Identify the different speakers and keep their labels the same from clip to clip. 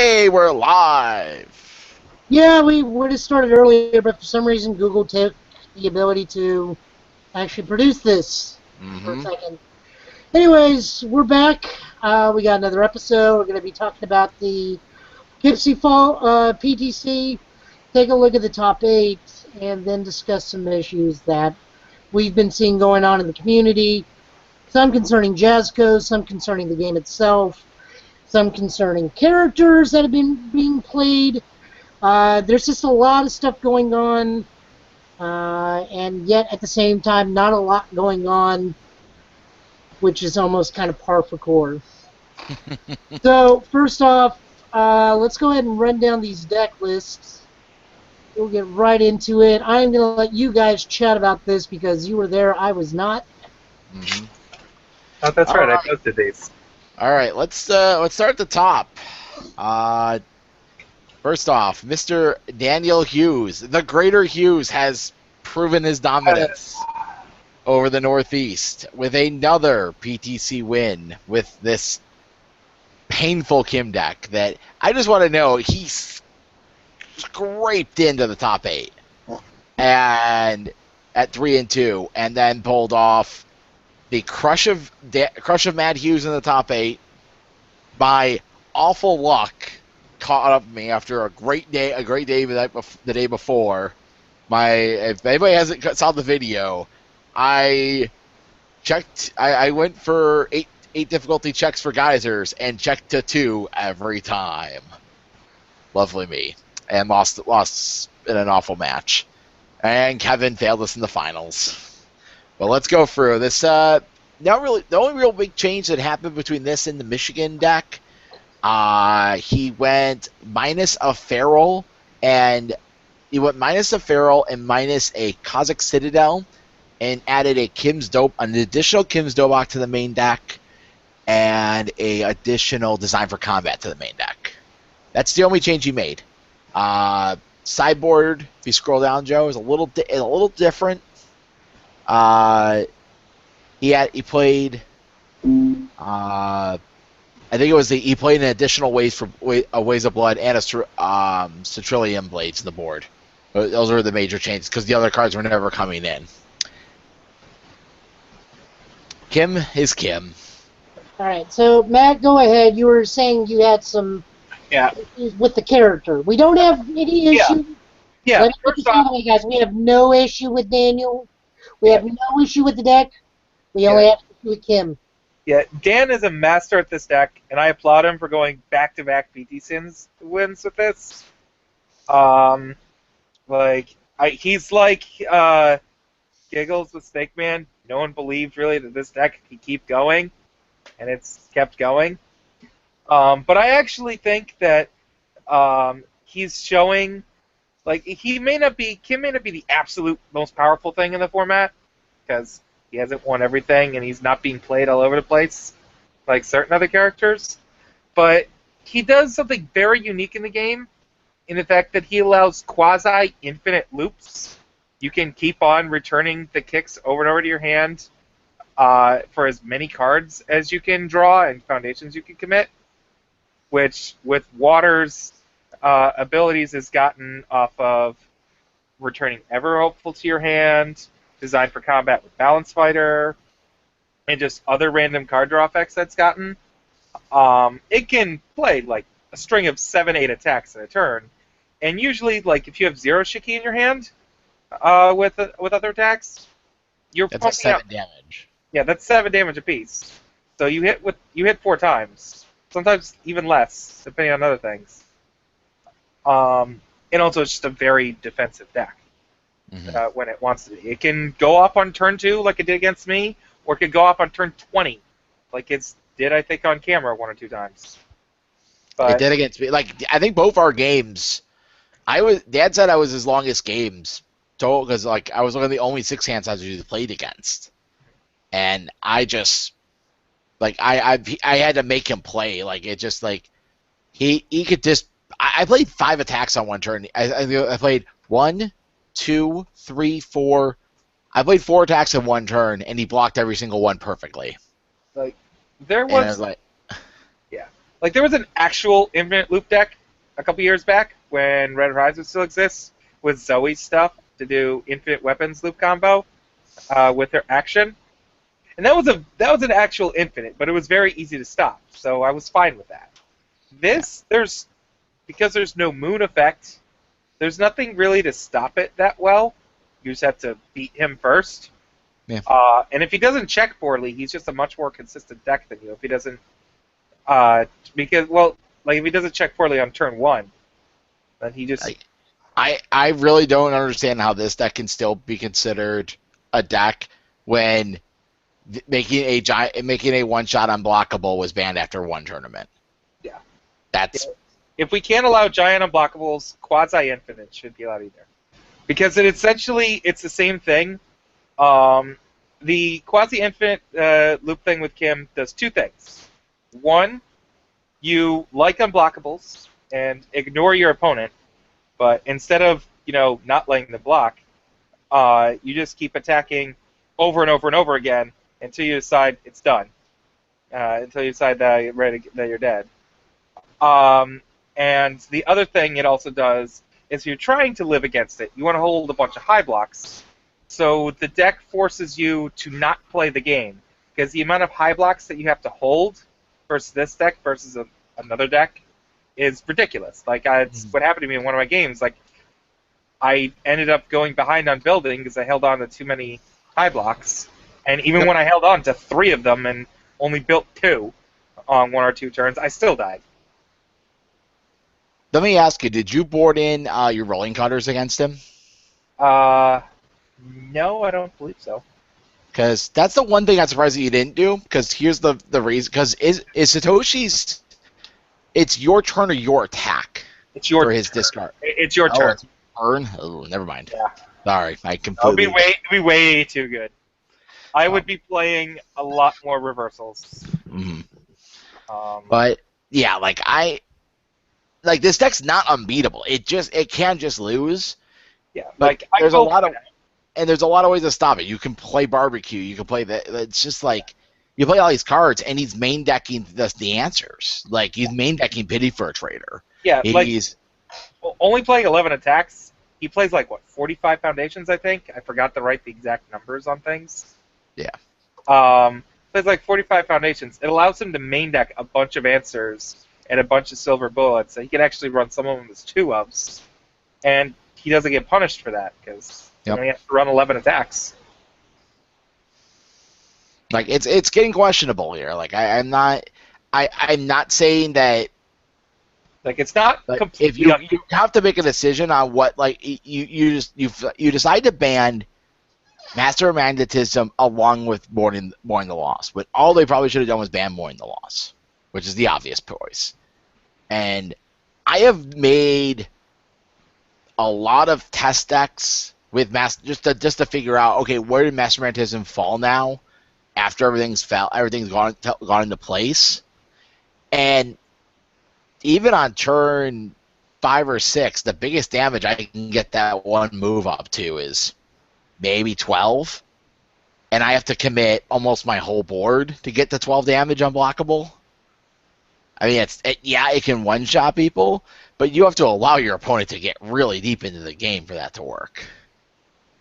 Speaker 1: Hey, we're live.
Speaker 2: Yeah, we would have started earlier, but for some reason Google took the ability to actually produce this for a
Speaker 1: Mm-hmm.
Speaker 2: second. Anyways, we're back. We got another episode. We're going to be talking about the Poughkeepsie Fall PTC, take a look at the top eight, and then discuss some issues that we've been seeing going on in the community. Some concerning Jazzco, some concerning the game itself, some concerning characters that have been being played. There's just a lot of stuff going on, and yet at the same time, not a lot going on, which is almost kind of par for course. So, first off, let's go ahead and run down these deck lists. We'll get right into it. I'm going to let you guys chat about this because you were there, I was not.
Speaker 1: Mm-hmm.
Speaker 3: Oh, that's
Speaker 1: All
Speaker 3: right. I
Speaker 1: right.
Speaker 3: posted these.
Speaker 1: All right. Let's start at the top. Uh, First off, Mr. Daniel Hughes, the Greater Hughes, has proven his dominance over the Northeast with another PTC win with this painful Kim deck that I just want to know he scraped into the top eight and at 3-2, and then pulled off the crush of Mad Hughes in the top eight. By awful luck, caught up with me after a great day the day before. If anybody hasn't saw the video, I checked. I went for eight difficulty checks for geysers and checked to 2 every time. Lovely me, and lost in an awful match. And Kevin failed us in the finals. But let's go through this. Not really. The only real big change that happened between this and the Michigan deck, he went minus a Feral, and he went minus a Feral and minus a Kazakh Citadel, and added an additional Kim's Dobok to the main deck, and a additional Design for Combat to the main deck. That's the only change he made. Sideboard, if you scroll down, Joe, is a little different. He played. I think it was he played an additional Ways of Blood and a Cetrilium Blades in the board. Those were the major changes because the other cards were never coming in. Kim is Kim.
Speaker 2: All right, so Matt, go ahead. You were saying you had some issues with the character. We don't have any issue.
Speaker 3: Yeah.
Speaker 2: Let me put
Speaker 3: First
Speaker 2: this out
Speaker 3: off,
Speaker 2: there, guys. We have no issue with Daniel. We have no issue with the deck. We only have issue with Kim.
Speaker 3: yeah, Dan is a master at this deck, and I applaud him for going back-to-back PT wins with this. He's like Giggles with Snake Man. No one believed really that this deck could keep going, and it's kept going. But I actually think that he's showing, Kim may not be the absolute most powerful thing in the format, because he hasn't won everything, and he's not being played all over the place like certain other characters. But he does something very unique in the game, in the fact that he allows quasi-infinite loops. You can keep on returning the kicks over and over to your hand for as many cards as you can draw and foundations you can commit, which, with Water's abilities, is gotten off of returning Ever Hopeful to your hand, Design for Combat with Balance Fighter, and just other random card draw effects that's gotten. It can play like a string of 7-8 attacks in a turn, and usually, if you have 0 Shiki in your hand with other attacks, you're
Speaker 1: That's
Speaker 3: pumping
Speaker 1: 7
Speaker 3: out.
Speaker 1: damage.
Speaker 3: Yeah, that's 7 damage apiece. So you hit 4 times, sometimes even less, depending on other things. And also, it's just a very defensive deck. When it wants to be. It can go off on turn 2 like it did against me, or it could go off on turn 20 like it did, I think, on camera 1 or 2 times. But
Speaker 1: It did against me. I think both our games, Dad said I was his longest games total because I was one of the only 6 hand sides we played against, and I just I had to make him play. He could just. I played 5 attacks on one turn. I played 1, 2, 3, 4. I played 4 attacks in one turn, and he blocked every single one perfectly.
Speaker 3: there
Speaker 1: And I
Speaker 3: was
Speaker 1: was
Speaker 3: Like, there was an actual infinite loop deck a couple years back when Red Horizon still exists with Zoe's stuff to do infinite weapons loop combo with her action. And that was an actual infinite, but it was very easy to stop, so I was fine with that. This, because there's no moon effect, there's nothing really to stop it that well. You just have to beat him first.
Speaker 1: Yeah.
Speaker 3: And if he doesn't check poorly, he's just a much more consistent deck than you. If he doesn't, if he doesn't check poorly on turn 1, then he just.
Speaker 1: I really don't understand how this deck can still be considered a deck when making a one-shot unblockable was banned after one tournament.
Speaker 3: Yeah.
Speaker 1: That's.
Speaker 3: If we can't allow giant unblockables, quasi-infinite should be allowed either. Because it's the same thing. The quasi-infinite loop thing with Kim does two things. One, you like unblockables and ignore your opponent, but instead of not letting them block, you just keep attacking over and over and over again until you decide it's done. Until you decide that you're dead. And the other thing it also does is if you're trying to live against it, you want to hold a bunch of high blocks. So the deck forces you to not play the game. Because the amount of high blocks that you have to hold versus this deck versus another deck is ridiculous. Like, it's what happened to me in one of my games. Like, I ended up going behind on building because I held on to too many high blocks. And even when I held on to 3 of them and only built 2 on 1 or 2 turns, I still died.
Speaker 1: Let me ask you, did you board in your rolling cutters against him?
Speaker 3: No, I don't believe so.
Speaker 1: Because that's the one thing I'm surprised that you didn't do. Because here's the reason. Because is Satoshi's... It's your turn or your attack.
Speaker 3: It's your
Speaker 1: for his
Speaker 3: turn.
Speaker 1: discard.
Speaker 3: It's your turn.
Speaker 1: It's turn? Oh, never mind.
Speaker 3: Yeah.
Speaker 1: Sorry, I completely...
Speaker 3: It'll be way too good. I would be playing a lot more reversals.
Speaker 1: Mm-hmm. But, yeah, this deck's not unbeatable. It can just lose.
Speaker 3: Yeah,
Speaker 1: there's a lot of ways to stop it. You can play barbecue. You can play that. It's just like you play all these cards, and he's main decking the answers. Like he's main decking Pity for a Trader.
Speaker 3: Yeah, he's only playing 11 attacks. He plays 45 foundations, I think. I forgot to write the exact numbers on things.
Speaker 1: Yeah.
Speaker 3: Plays 45 foundations. It allows him to main deck a bunch of answers and a bunch of silver bullets. So he can actually run some of them as 2-ofs, and he doesn't get punished for that because he only has to run 11 attacks.
Speaker 1: It's getting questionable here. I'm not saying that.
Speaker 3: It's not
Speaker 1: if you have to make a decision on what you decide to ban Master of Magnetism along with mourning the loss, but all they probably should have done was ban mourning the loss, which is the obvious choice. And I have made a lot of test decks with just to figure out, okay, where did Master Magnetism fall now after everything's gone into place. And even on turn 5 or 6, the biggest damage I can get that one move up to is maybe 12. And I have to commit almost my whole board to get to 12 damage unblockable. I mean, it can one-shot people, but you have to allow your opponent to get really deep into the game for that to work.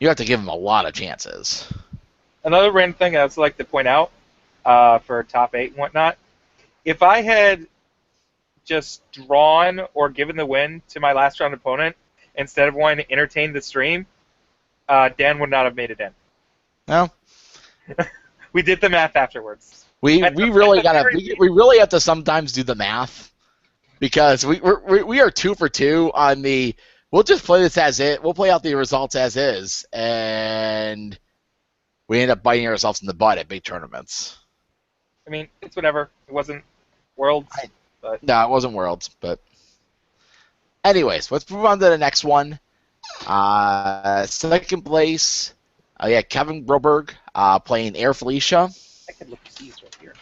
Speaker 1: You have to give them a lot of chances.
Speaker 3: Another random thing I would like to point out for top 8 and whatnot, if I had just drawn or given the win to my last round opponent instead of wanting to entertain the stream, Dan would not have made it in.
Speaker 1: No.
Speaker 3: We did the math afterwards.
Speaker 1: We really have to sometimes do the math because we are 2 for 2 on the. We'll just play this as it. We'll play out the results as is, and we end up biting ourselves in the butt at big tournaments.
Speaker 3: I mean, it's whatever. It wasn't Worlds.
Speaker 1: No, it wasn't Worlds. But anyways, let's move on to the next one. Second place. Kevin Broberg playing Air Felicia.
Speaker 3: I can look at these right here.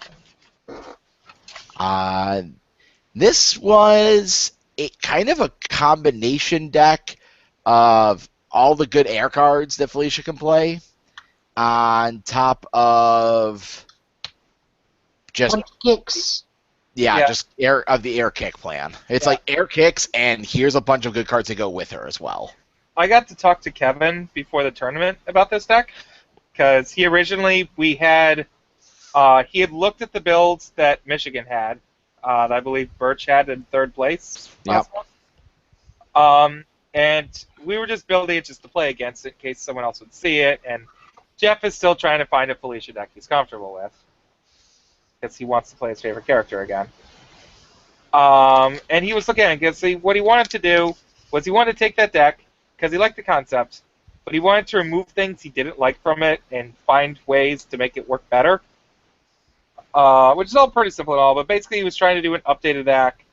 Speaker 1: This was kind of a combination deck of all the good air cards that Felicia can play, on top of just
Speaker 2: Kicks.
Speaker 1: Yeah,
Speaker 3: Yeah.
Speaker 1: just the air kick plan. It's
Speaker 3: Yeah.
Speaker 1: like air kicks, and here's a bunch of good cards to go with her as well.
Speaker 3: I got to talk to Kevin before the tournament about this deck because he had looked at the builds that Michigan had, that I believe Birch had in third place
Speaker 1: Yep.
Speaker 3: last month. And we were just building it just to play against it in case someone else would see it. And Jeff is still trying to find a Felicia deck he's comfortable with because he wants to play his favorite character again. And he was looking at it because what he wanted to do was he wanted to take that deck because he liked the concept, but he wanted to remove things he didn't like from it and find ways to make it work better. Which is all pretty simple and all, but basically he was trying to do an updated deck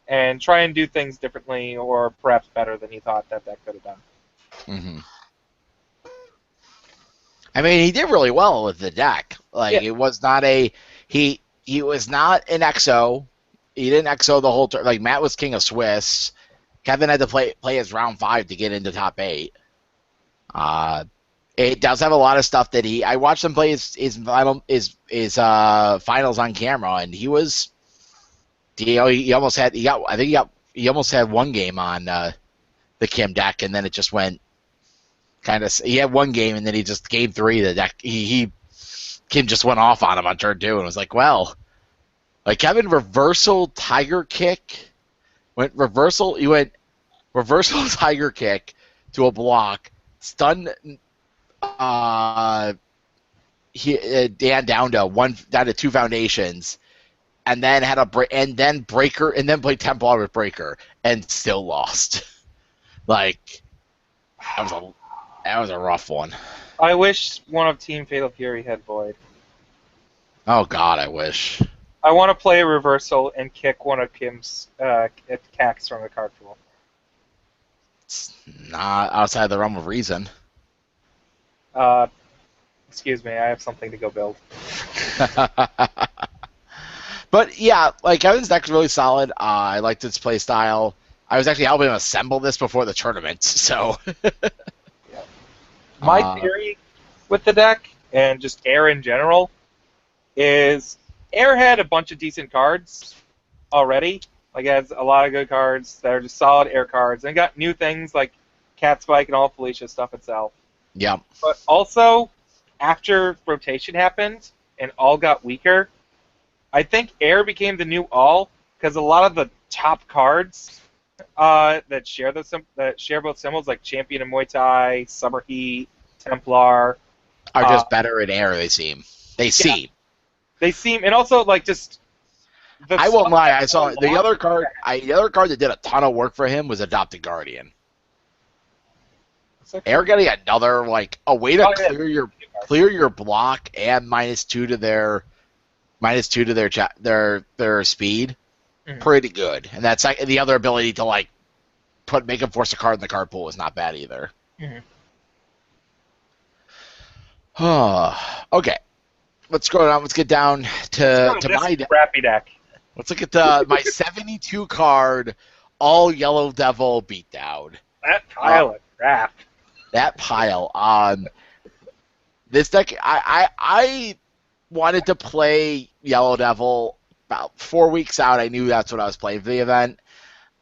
Speaker 3: and try and do things differently or perhaps better than he thought that deck could have done.
Speaker 1: Mm-hmm. I mean, he did really well with the deck. Like,
Speaker 3: Yeah.
Speaker 1: it was not he was not an XO. He didn't XO the whole turn. Like, Matt was king of Swiss. Kevin had to play his round 5 to get into top 8. It does have a lot of stuff that I watched him play his finals on camera, and he was, he almost had he almost had one game on the Kim deck, and then it just went kind of. He had one game, and then he just game 3 the deck. Kim just went off on him on turn 2, and was like, well, like Kevin reversal tiger kick went reversal. He went reversal tiger kick to a block, stun. Dan down to 2 foundations, and then had breaker, and then played Templar with breaker, and still lost. Like, that was a rough one.
Speaker 3: I wish one of Team Fatal Fury had Void.
Speaker 1: Oh God, I wish.
Speaker 3: I want to play a reversal and kick one of Kim's cacks from the card pool.
Speaker 1: It's not outside the realm of reason.
Speaker 3: Excuse me, I have something to go build.
Speaker 1: But yeah, like Kevin's deck's really solid. I liked its play style. I was actually helping him assemble this before the tournament, so.
Speaker 3: My theory with the deck, and just Air in general, is Air had a bunch of decent cards already. Like, it has a lot of good cards that are just solid Air cards, and got new things like Cat Spike and all Felicia stuff itself.
Speaker 1: Yeah.
Speaker 3: But also, after rotation happened and all got weaker, I think Air became the new all because a lot of the top cards that share both symbols, like Champion of Muay Thai, Summer Heat, Templar,
Speaker 1: are just better in Air. They seem. They seem,
Speaker 3: and also like just.
Speaker 1: I won't lie. I saw the other card. The other card that did a ton of work for him was Adopted Guardian. Air getting another a way to clear your block and -2 to their their speed.
Speaker 3: Mm-hmm.
Speaker 1: Pretty good, and that's the other ability to make him force a card in the card pool is not bad either.
Speaker 3: Mm-hmm.
Speaker 1: Okay, let's go down. Let's get down to my
Speaker 3: crappy deck.
Speaker 1: Let's look at my 72 card all Yellow Devil beatdown.
Speaker 3: That pile of crap.
Speaker 1: That pile. This deck, I wanted to play Yellow Devil about 4 weeks out. I knew that's what I was playing for the event.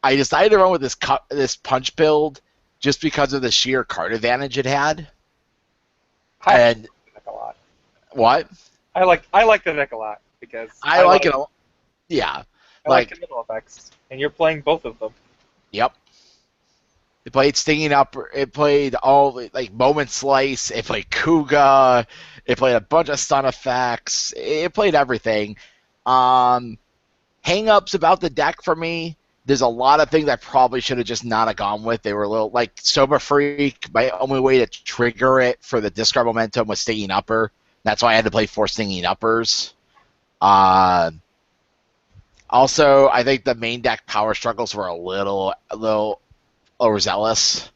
Speaker 1: I decided to run with this punch build just because of the sheer card advantage it had.
Speaker 3: I like the deck a lot.
Speaker 1: What?
Speaker 3: I like the deck a lot because
Speaker 1: I like it. Yeah.
Speaker 3: I like the middle effects, and you're playing both of them.
Speaker 1: Yep. It played Stinging Up. It played all Moment Slice. It played Kuga. It played a bunch of stun effects. It played everything. Hang-ups about the deck for me. There's a lot of things I probably should have just not have gone with. They were a little Sober Freak. My only way to trigger it for the discard momentum was Stinging Upper. That's why I had to play 4 Stinging Uppers. Also, I think the main deck power struggles were a little overzealous,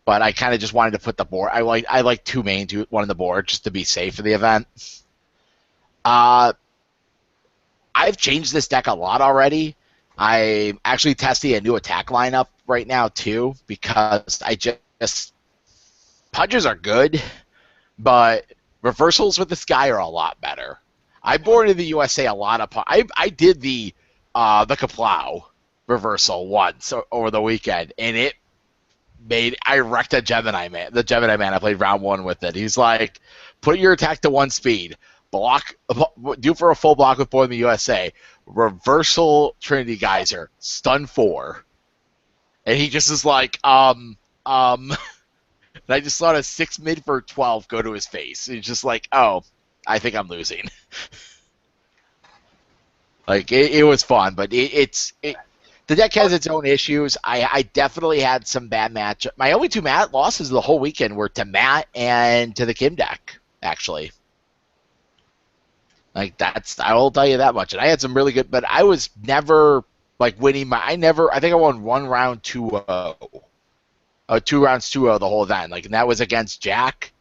Speaker 1: but I kind of just wanted to put the board. I like 2 main, one on the board just to be safe for the event. I've changed this deck a lot already. I'm actually testing a new attack lineup right now too because I just punches are good, but reversals with this guy are a lot better. I boarded the USA a lot of. I did the the Kaplow reversal once over the weekend, and I wrecked a Gemini man. The Gemini man, I played round 1 with it. He's like, put your attack to 1 speed, do for a full block with Born in the USA, reversal Trinity Geyser, stun 4. And he just is like, and I just saw a 6 mid for 12 go to his face. He's just like, oh, I think I'm losing. Like, it was fun, but the deck has its own issues. I definitely had some bad match. My only 2 Matt losses the whole weekend were to Matt and to the Kim deck, actually. Like, I will tell you that much. And I had some really good, but I was never, like, winning I think I won 1 round 2-0. 2 rounds 2-0 the whole event. Like, and that was against Jack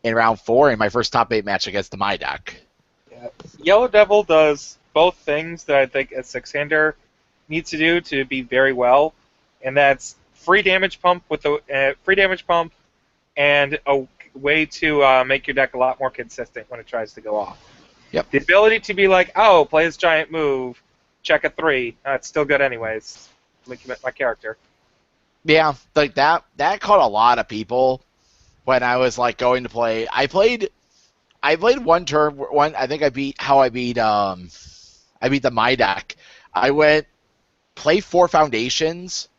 Speaker 1: in round 4 in my first top 8 match against the My deck.
Speaker 3: Yeah. Yellow Devil does both things that I think a 6-hander needs to do to be very well, and that's free damage pump with a free damage pump and a way to make your deck a lot more consistent when it tries to go off.
Speaker 1: Yep.
Speaker 3: The ability to be like, oh, play this giant move, check a 3. It's still good anyways. My character.
Speaker 1: Yeah, like that caught a lot of people when I was like going to play. I played one turn. I think I beat the My deck. I went play 4 foundations,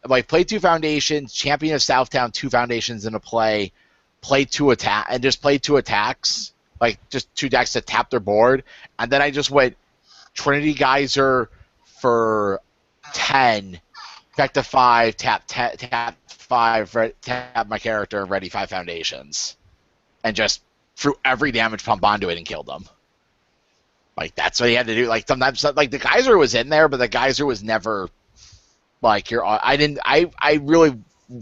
Speaker 1: like play 2 foundations, Champion of Southtown 2 foundations in a play 2 attack, and just play 2 attacks, like just 2 decks to tap their board, and then I just went Trinity Geyser for 10, effect to 5, tap 5, tap my character, and ready 5 foundations, and just threw every damage pump onto it and killed them. Like, that's what he had to do. Like, sometimes, like, the Geyser was in there, but the Geyser was never, like, I really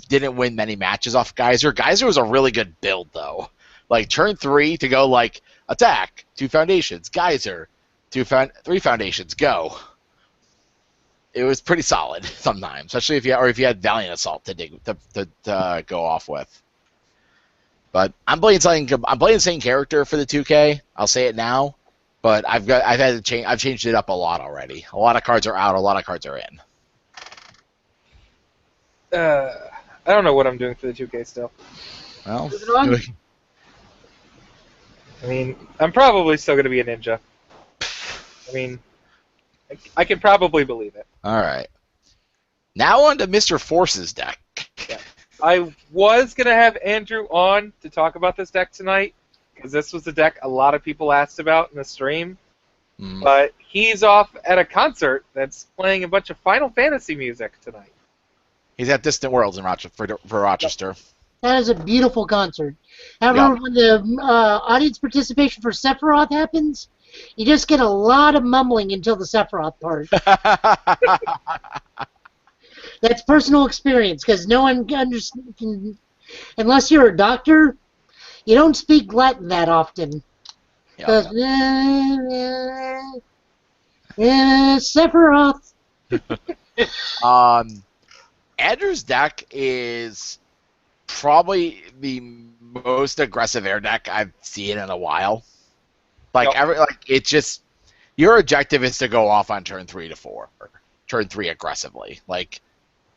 Speaker 1: didn't win many matches off Geyser. Geyser was a really good build, though. Like, turn 3 to go, like, attack, 2 foundations, Geyser, 3 foundations, go. It was pretty solid sometimes, especially if you had Valiant Assault to go off with. But I'm playing the same character for the 2K. I'll say it now. But I've changed it up a lot already. A lot of cards are out. A lot of cards are in.
Speaker 3: I don't know what I'm doing for the 2K still.
Speaker 1: Well,
Speaker 3: I mean, I'm probably still going to be a ninja. I mean, I can probably believe it.
Speaker 1: All right. Now on to Mr. Force's deck.
Speaker 3: Yeah. I was going to have Andrew on to talk about this deck tonight, because this was the deck a lot of people asked about in the stream. But he's off at a concert that's playing a bunch of Final Fantasy music tonight.
Speaker 1: He's at Distant Worlds in Rochester, for Rochester.
Speaker 2: That is a beautiful concert. However, when the audience participation for Sephiroth happens, you just get a lot of mumbling until the Sephiroth part. That's personal experience, because no one can, unless you're a doctor, you don't speak Latin that often. Because Sephiroth.
Speaker 1: Andrew's deck is probably the most aggressive air deck I've seen in a while. Like it's just your objective is to go off on turn 3 to 4, turn 3 aggressively. Like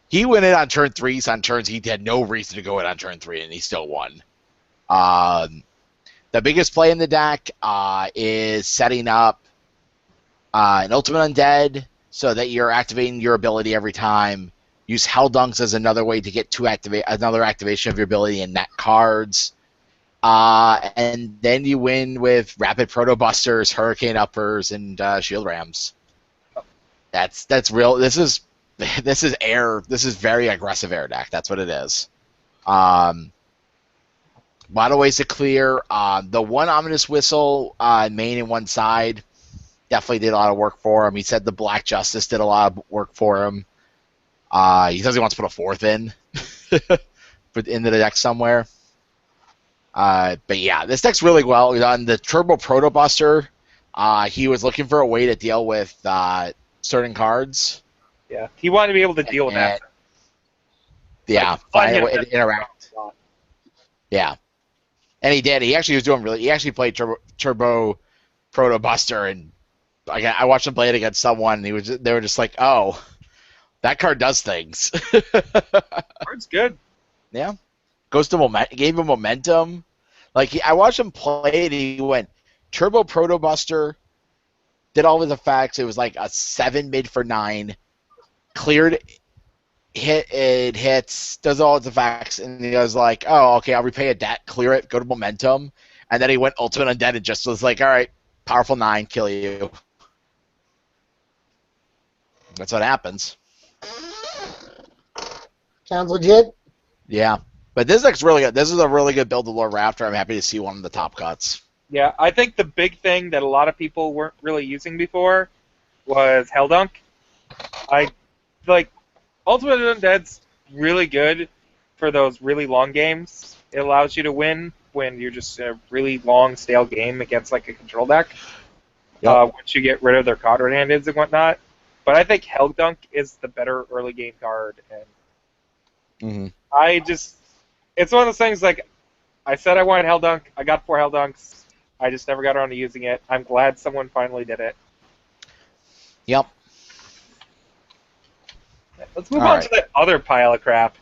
Speaker 1: he went in on turn 3s on turns he had no reason to go in on turn 3, and he still won. The biggest play in the deck is setting up an Ultimate Undead so that you're activating your ability every time. Use Helldunks as another way to get another activation of your ability in net cards. And then you win with Rapid Proto Busters, Hurricane Uppers, and Shield Rams. That's real. This is air. This is very aggressive air deck. That's what it is. A lot of ways to clear. The one Ominous Whistle main and one side definitely did a lot of work for him. He said the Black Justice did a lot of work for him. He says he wants to put a 4th in, but into the deck somewhere. But yeah, this deck's really well done. The Turbo Proto Buster, he was looking for a way to deal with certain cards.
Speaker 3: Yeah, he wanted to be able to deal with that.
Speaker 1: Yeah, find a way to interact. Yeah. And he did. He actually was doing really. He actually played Turbo Proto Buster and I watched him play it against someone, and they were just like, "Oh, that card does things."
Speaker 3: Card's good.
Speaker 1: Yeah, goes to gave him momentum. Like I watched him play it. He went Turbo Proto Buster, did all his effects. It was like a 7 mid for 9, cleared it hits, does all its effects, and he was like, "Oh, okay, I'll repay a debt, clear it, go to momentum," and then he went Ultimate Undead and just was like, "All right, powerful 9, kill you." That's what happens.
Speaker 2: Sounds legit.
Speaker 1: Yeah. But this deck's really good. This is a really good build of Lord Raptor. I'm happy to see one of the top cuts.
Speaker 3: Yeah, I think the big thing that a lot of people weren't really using before was Helldunk. I like Ultimate Undead's really good for those really long games. It allows you to win when you're just in a really long, stale game against like a control deck.
Speaker 1: Yep.
Speaker 3: Once you get rid of their Conrad handeds and whatnot. But I think Helldunk is the better early game card, and it's one of those things like I said I wanted Helldunk. I got 4 Helldunks. I just never got around to using it. I'm glad someone finally did it.
Speaker 1: Yep.
Speaker 3: Let's move on to that other pile of crap.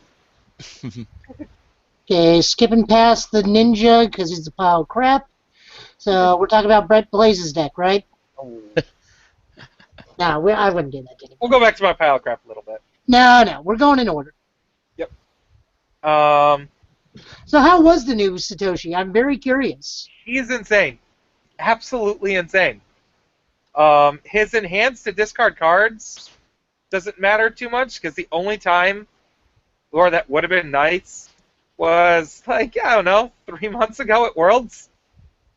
Speaker 2: Okay, skipping past the ninja because it's a pile of crap. So we're talking about Brett Blaze's deck, right?
Speaker 3: Oh.
Speaker 2: No, I wouldn't do that to him.
Speaker 3: We'll go back to my pile of crap a little bit.
Speaker 2: No, we're going in order.
Speaker 3: Yep.
Speaker 2: So how was the new Satoshi? I'm very curious.
Speaker 3: He's insane. Absolutely insane. His enhance to discard cards doesn't matter too much because the only time where that would have been nice was, like, I don't know, 3 months ago at Worlds.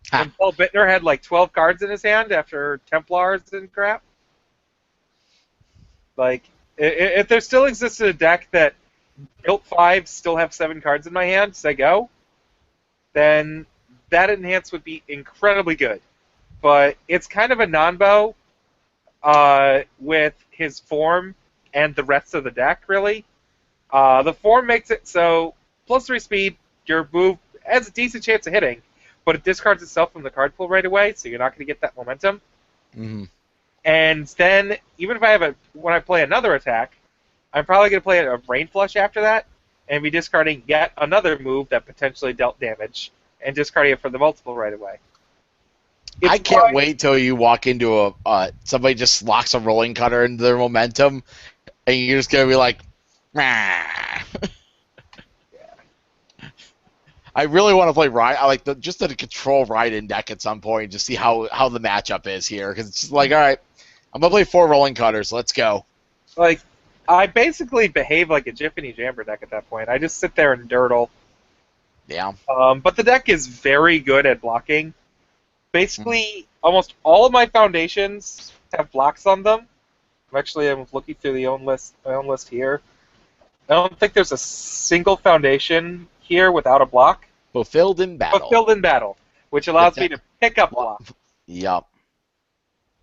Speaker 3: When Paul Bittner had like 12 cards in his hand after Templars and crap. Like, if there still existed a deck that built 5 still have 7 cards in my hand, say go, then that enhance would be incredibly good. But it's kind of a non-bow with his form and the rest of the deck, really. The form makes it so +3 speed, your move has a decent chance of hitting, but it discards itself from the card pool right away, so you're not going to get that momentum.
Speaker 1: Mm-hmm.
Speaker 3: And then, even if when I play another attack, I'm probably going to play a Rain Flush after that, and be discarding yet another move that potentially dealt damage, and discarding it for the multiple right away.
Speaker 1: I can't wait till you walk into somebody just locks a rolling cutter into their momentum, and you're just gonna be like, "Meh." I really want to play Ride. I like just to control Ride-in deck at some point, just see how the matchup is here, because it's just like, all right, I'm gonna play 4 rolling cutters. Let's go.
Speaker 3: Like, I basically behave like a Jiffany Jamber deck at that point. I just sit there and dirtle.
Speaker 1: Yeah.
Speaker 3: But the deck is very good at blocking. Basically, almost all of my foundations have blocks on them. I'm looking through my own list here. I don't think there's a single foundation here without a block.
Speaker 1: Fulfilled in battle.
Speaker 3: Fulfilled in battle, which allows me to pick up blocks.
Speaker 1: Yep.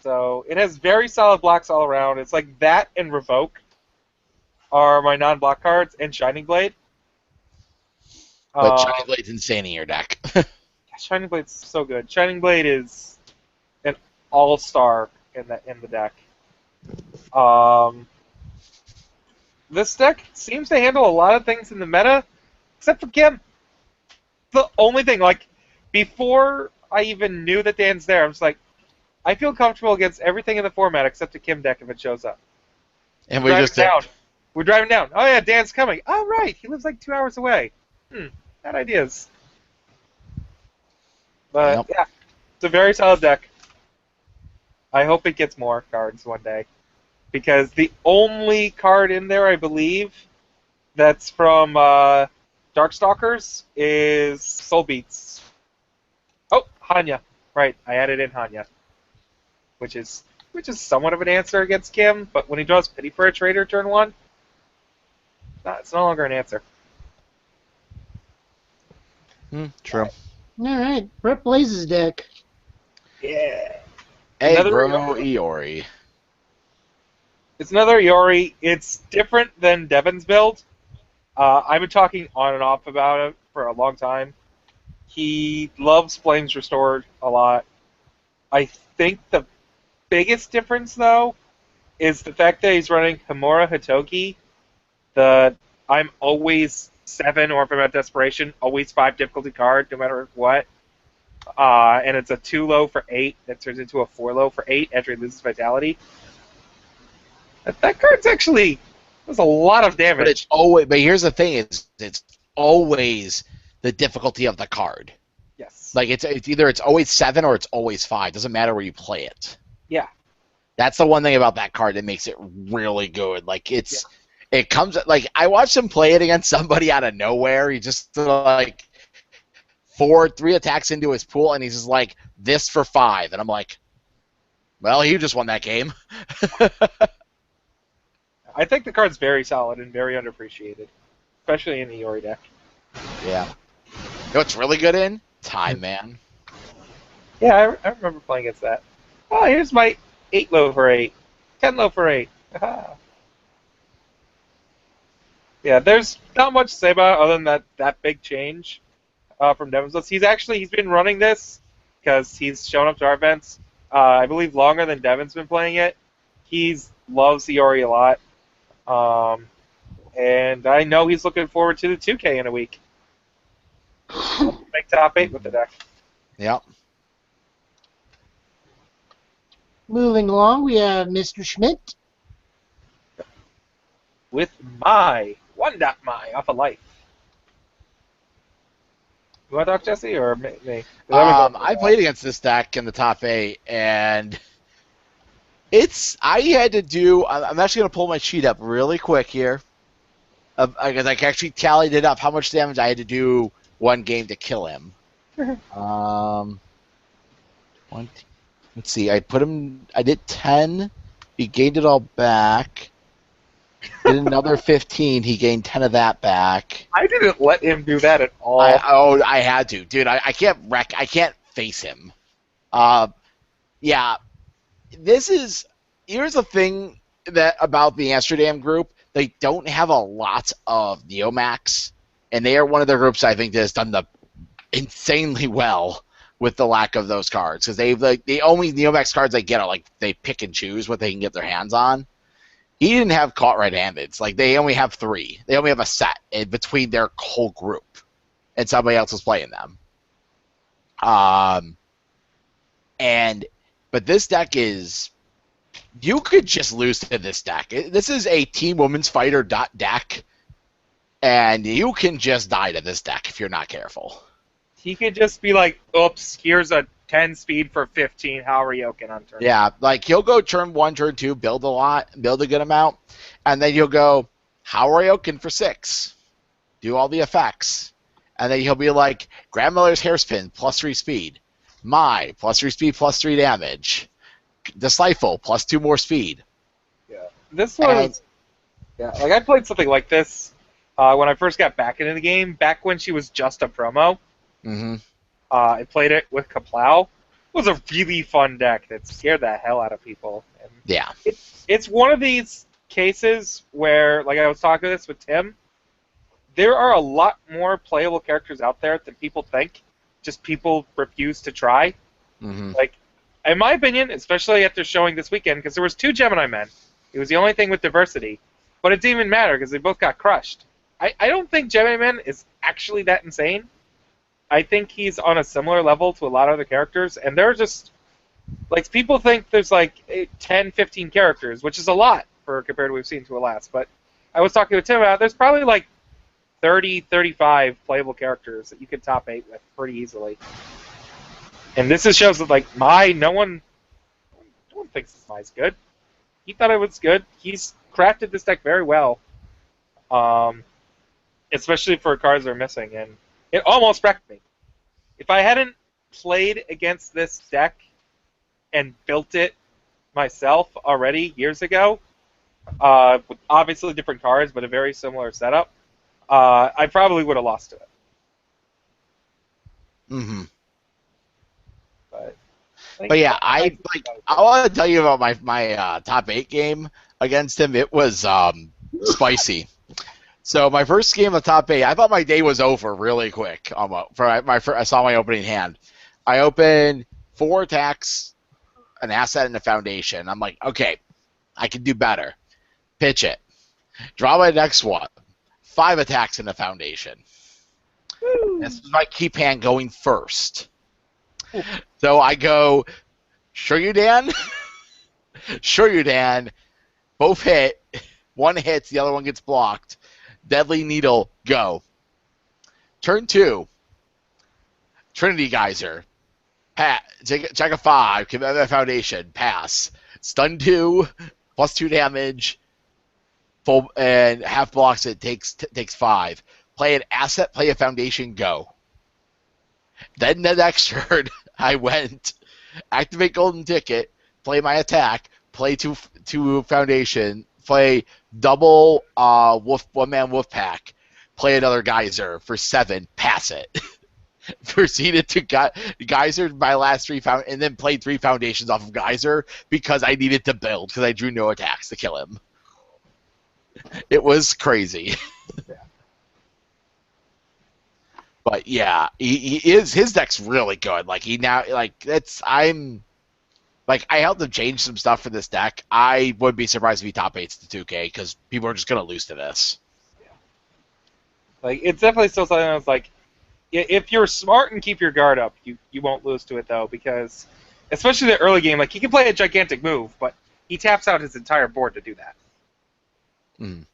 Speaker 3: So it has very solid blocks all around. It's like that and Revoke are my non-block cards, and Shining Blade.
Speaker 1: But Shining Blade's insane in your deck.
Speaker 3: Shining Blade's so good. Shining Blade is an all-star in the deck. This deck seems to handle a lot of things in the meta, except for Kim. The only thing, like, before I even knew that Dan's there, I'm just like, I feel comfortable against everything in the format except a Kim deck if it shows up.
Speaker 1: And we just down.
Speaker 3: We're driving down. Oh yeah, Dan's coming. Oh right, he lives like 2 hours away. Bad ideas. But yeah, it's a very solid deck. I hope it gets more cards one day. Because the only card in there, I believe, that's from Darkstalkers is Soul Beats. Oh, Hanya. Right, I added in Hanya. Which is somewhat of an answer against Kim, but when he draws Pity for a Traitor turn 1, it's no longer an answer.
Speaker 1: True.
Speaker 2: All right, Brett Blaze's deck.
Speaker 3: Yeah.
Speaker 1: Aggro Iori.
Speaker 3: It's another Iori. It's different than Devin's build. I've been talking on and off about it for a long time. He loves Flames Restored a lot. I think the biggest difference, though, is the fact that he's running Hamura Hitogi. The I'm always 7, or if I'm at Desperation, always 5 difficulty card, no matter what. And it's a 2 low for 8 that turns into a 4 low for 8 after he loses Vitality. That card's actually does a lot of damage.
Speaker 1: But it's always. But here's the thing: it's always the difficulty of the card.
Speaker 3: Yes.
Speaker 1: Like it's either it's always 7 or it's always 5. Doesn't matter where you play it.
Speaker 3: Yeah.
Speaker 1: That's the one thing about that card that makes it really good. Like it comes like I watched him play it against somebody out of nowhere. He just like 3 attacks into his pool, and he's just like this for 5, and I'm like, well, he just won that game.
Speaker 3: I think the card's very solid and very underappreciated, especially in the Iori deck.
Speaker 1: Yeah. You know what's really good in? Time Man.
Speaker 3: Yeah, I remember playing against that. Oh, here's my 8 low for 8. 10 low for 8. Aha. Yeah, there's not much to say about it other than that big change from Devin's list. He's been running this because he's shown up to our events, I believe, longer than Devin's been playing it. He loves Iori a lot. And I know he's looking forward to the 2K in a week. Make top 8 with the deck.
Speaker 1: Yep.
Speaker 2: Moving along, we have Mr. Schmidt.
Speaker 3: With my my off of life. You want to talk, Jesse, or me?
Speaker 1: I played against this deck in the top 8, and I had to do. I'm actually going to pull my sheet up really quick here, because I actually tallied it up how much damage I had to do one game to kill him. 20. Let's see. I did 10. He gained it all back. Did another 15. He gained 10 of that back.
Speaker 3: I didn't let him do that at all.
Speaker 1: I had to, dude. I can't face him. Yeah. Here's the thing about the Amsterdam group. They don't have a lot of Neomax, and they are one of the groups I think that has done insanely well with the lack of those cards, because the only Neomax cards they get are like they pick and choose what they can get their hands on. He didn't have caught red-handed. It's like they only have 3. They only have a set in between their whole group, and somebody else is playing them. But this deck is, you could just lose to this deck. This is a Team Women's Fighter deck, and you can just die to this deck if you're not careful.
Speaker 3: He could just be like, oops, here's a 10 speed for 15 Haoryoken on turn.
Speaker 1: Yeah, like he'll go turn 1, turn 2, build a good amount, and then you'll go Haoryoken for 6, do all the effects, and then he'll be like Grandmother's Hairspin plus 3 speed, plus 3 speed plus 3 damage, Disciple plus 2 more speed.
Speaker 3: Yeah, this one. Like I played something like this when I first got back into the game, back when she was just a promo.
Speaker 1: Mm-hmm.
Speaker 3: I played it with Kaplow. It was a really fun deck that scared the hell out of people. And
Speaker 1: yeah.
Speaker 3: It's one of these cases where, like I was talking this with Tim, there are a lot more playable characters out there than people think. Just people refuse to try.
Speaker 1: Mm-hmm.
Speaker 3: Like, in my opinion, especially after showing this weekend, because there was 2 Gemini men. It was the only thing with diversity. But it didn't even matter because they both got crushed. I don't think Gemini Man is actually that insane. I think he's on a similar level to a lot of other characters, and they're just, like, people think there's like 10, 15 characters, which is a lot compared to what we've seen to Alas, but I was talking with Tim about there's probably like 30, 35 playable characters that you could top 8 with pretty easily. And this shows that, like, no one thinks Mai's good. He thought it was good. He's crafted this deck very well, especially for cards they're missing, and it almost wrecked me. If I hadn't played against this deck and built it myself already years ago, with obviously different cards but a very similar setup, I probably would have lost to it.
Speaker 1: Mm-hmm.
Speaker 3: But
Speaker 1: yeah, I want to tell you about my top 8 game against him. It was spicy. So my first game of top 8, I thought my day was over really quick. I saw my opening hand. I opened 4 attacks, an asset and a foundation. I'm like, okay, I can do better. Pitch it. Draw my next one. 5 attacks in a foundation.
Speaker 3: Woo.
Speaker 1: This is my keep hand going first. So I go, sure you, Dan? Sure you, Dan. Both hit. One hits, the other one gets blocked. Deadly Needle, go. Turn 2. Trinity Geyser. Check a 5. Commit my foundation. Pass. Stun 2. +2 damage. Full and half blocks it takes 5. Play an asset, play a foundation, go. Then the next turn, I went activate golden ticket, play my attack, play two foundation, play double one man wolf pack, play another geyser for 7, pass it. Proceeded to geyser my last 3 and then played 3 foundations off of geyser because I needed to build because I drew no attacks to kill him. It was crazy.
Speaker 3: Yeah.
Speaker 1: But yeah, his deck's really good. Like I helped him change some stuff for this deck. I wouldn't be surprised if he top 8s the 2K because people are just gonna lose to this.
Speaker 3: Yeah. Like it's definitely still something that's like, if you're smart and keep your guard up, you won't lose to it though, because especially the early game, like he can play a gigantic move, but he taps out his entire board to do that.
Speaker 1: Mm.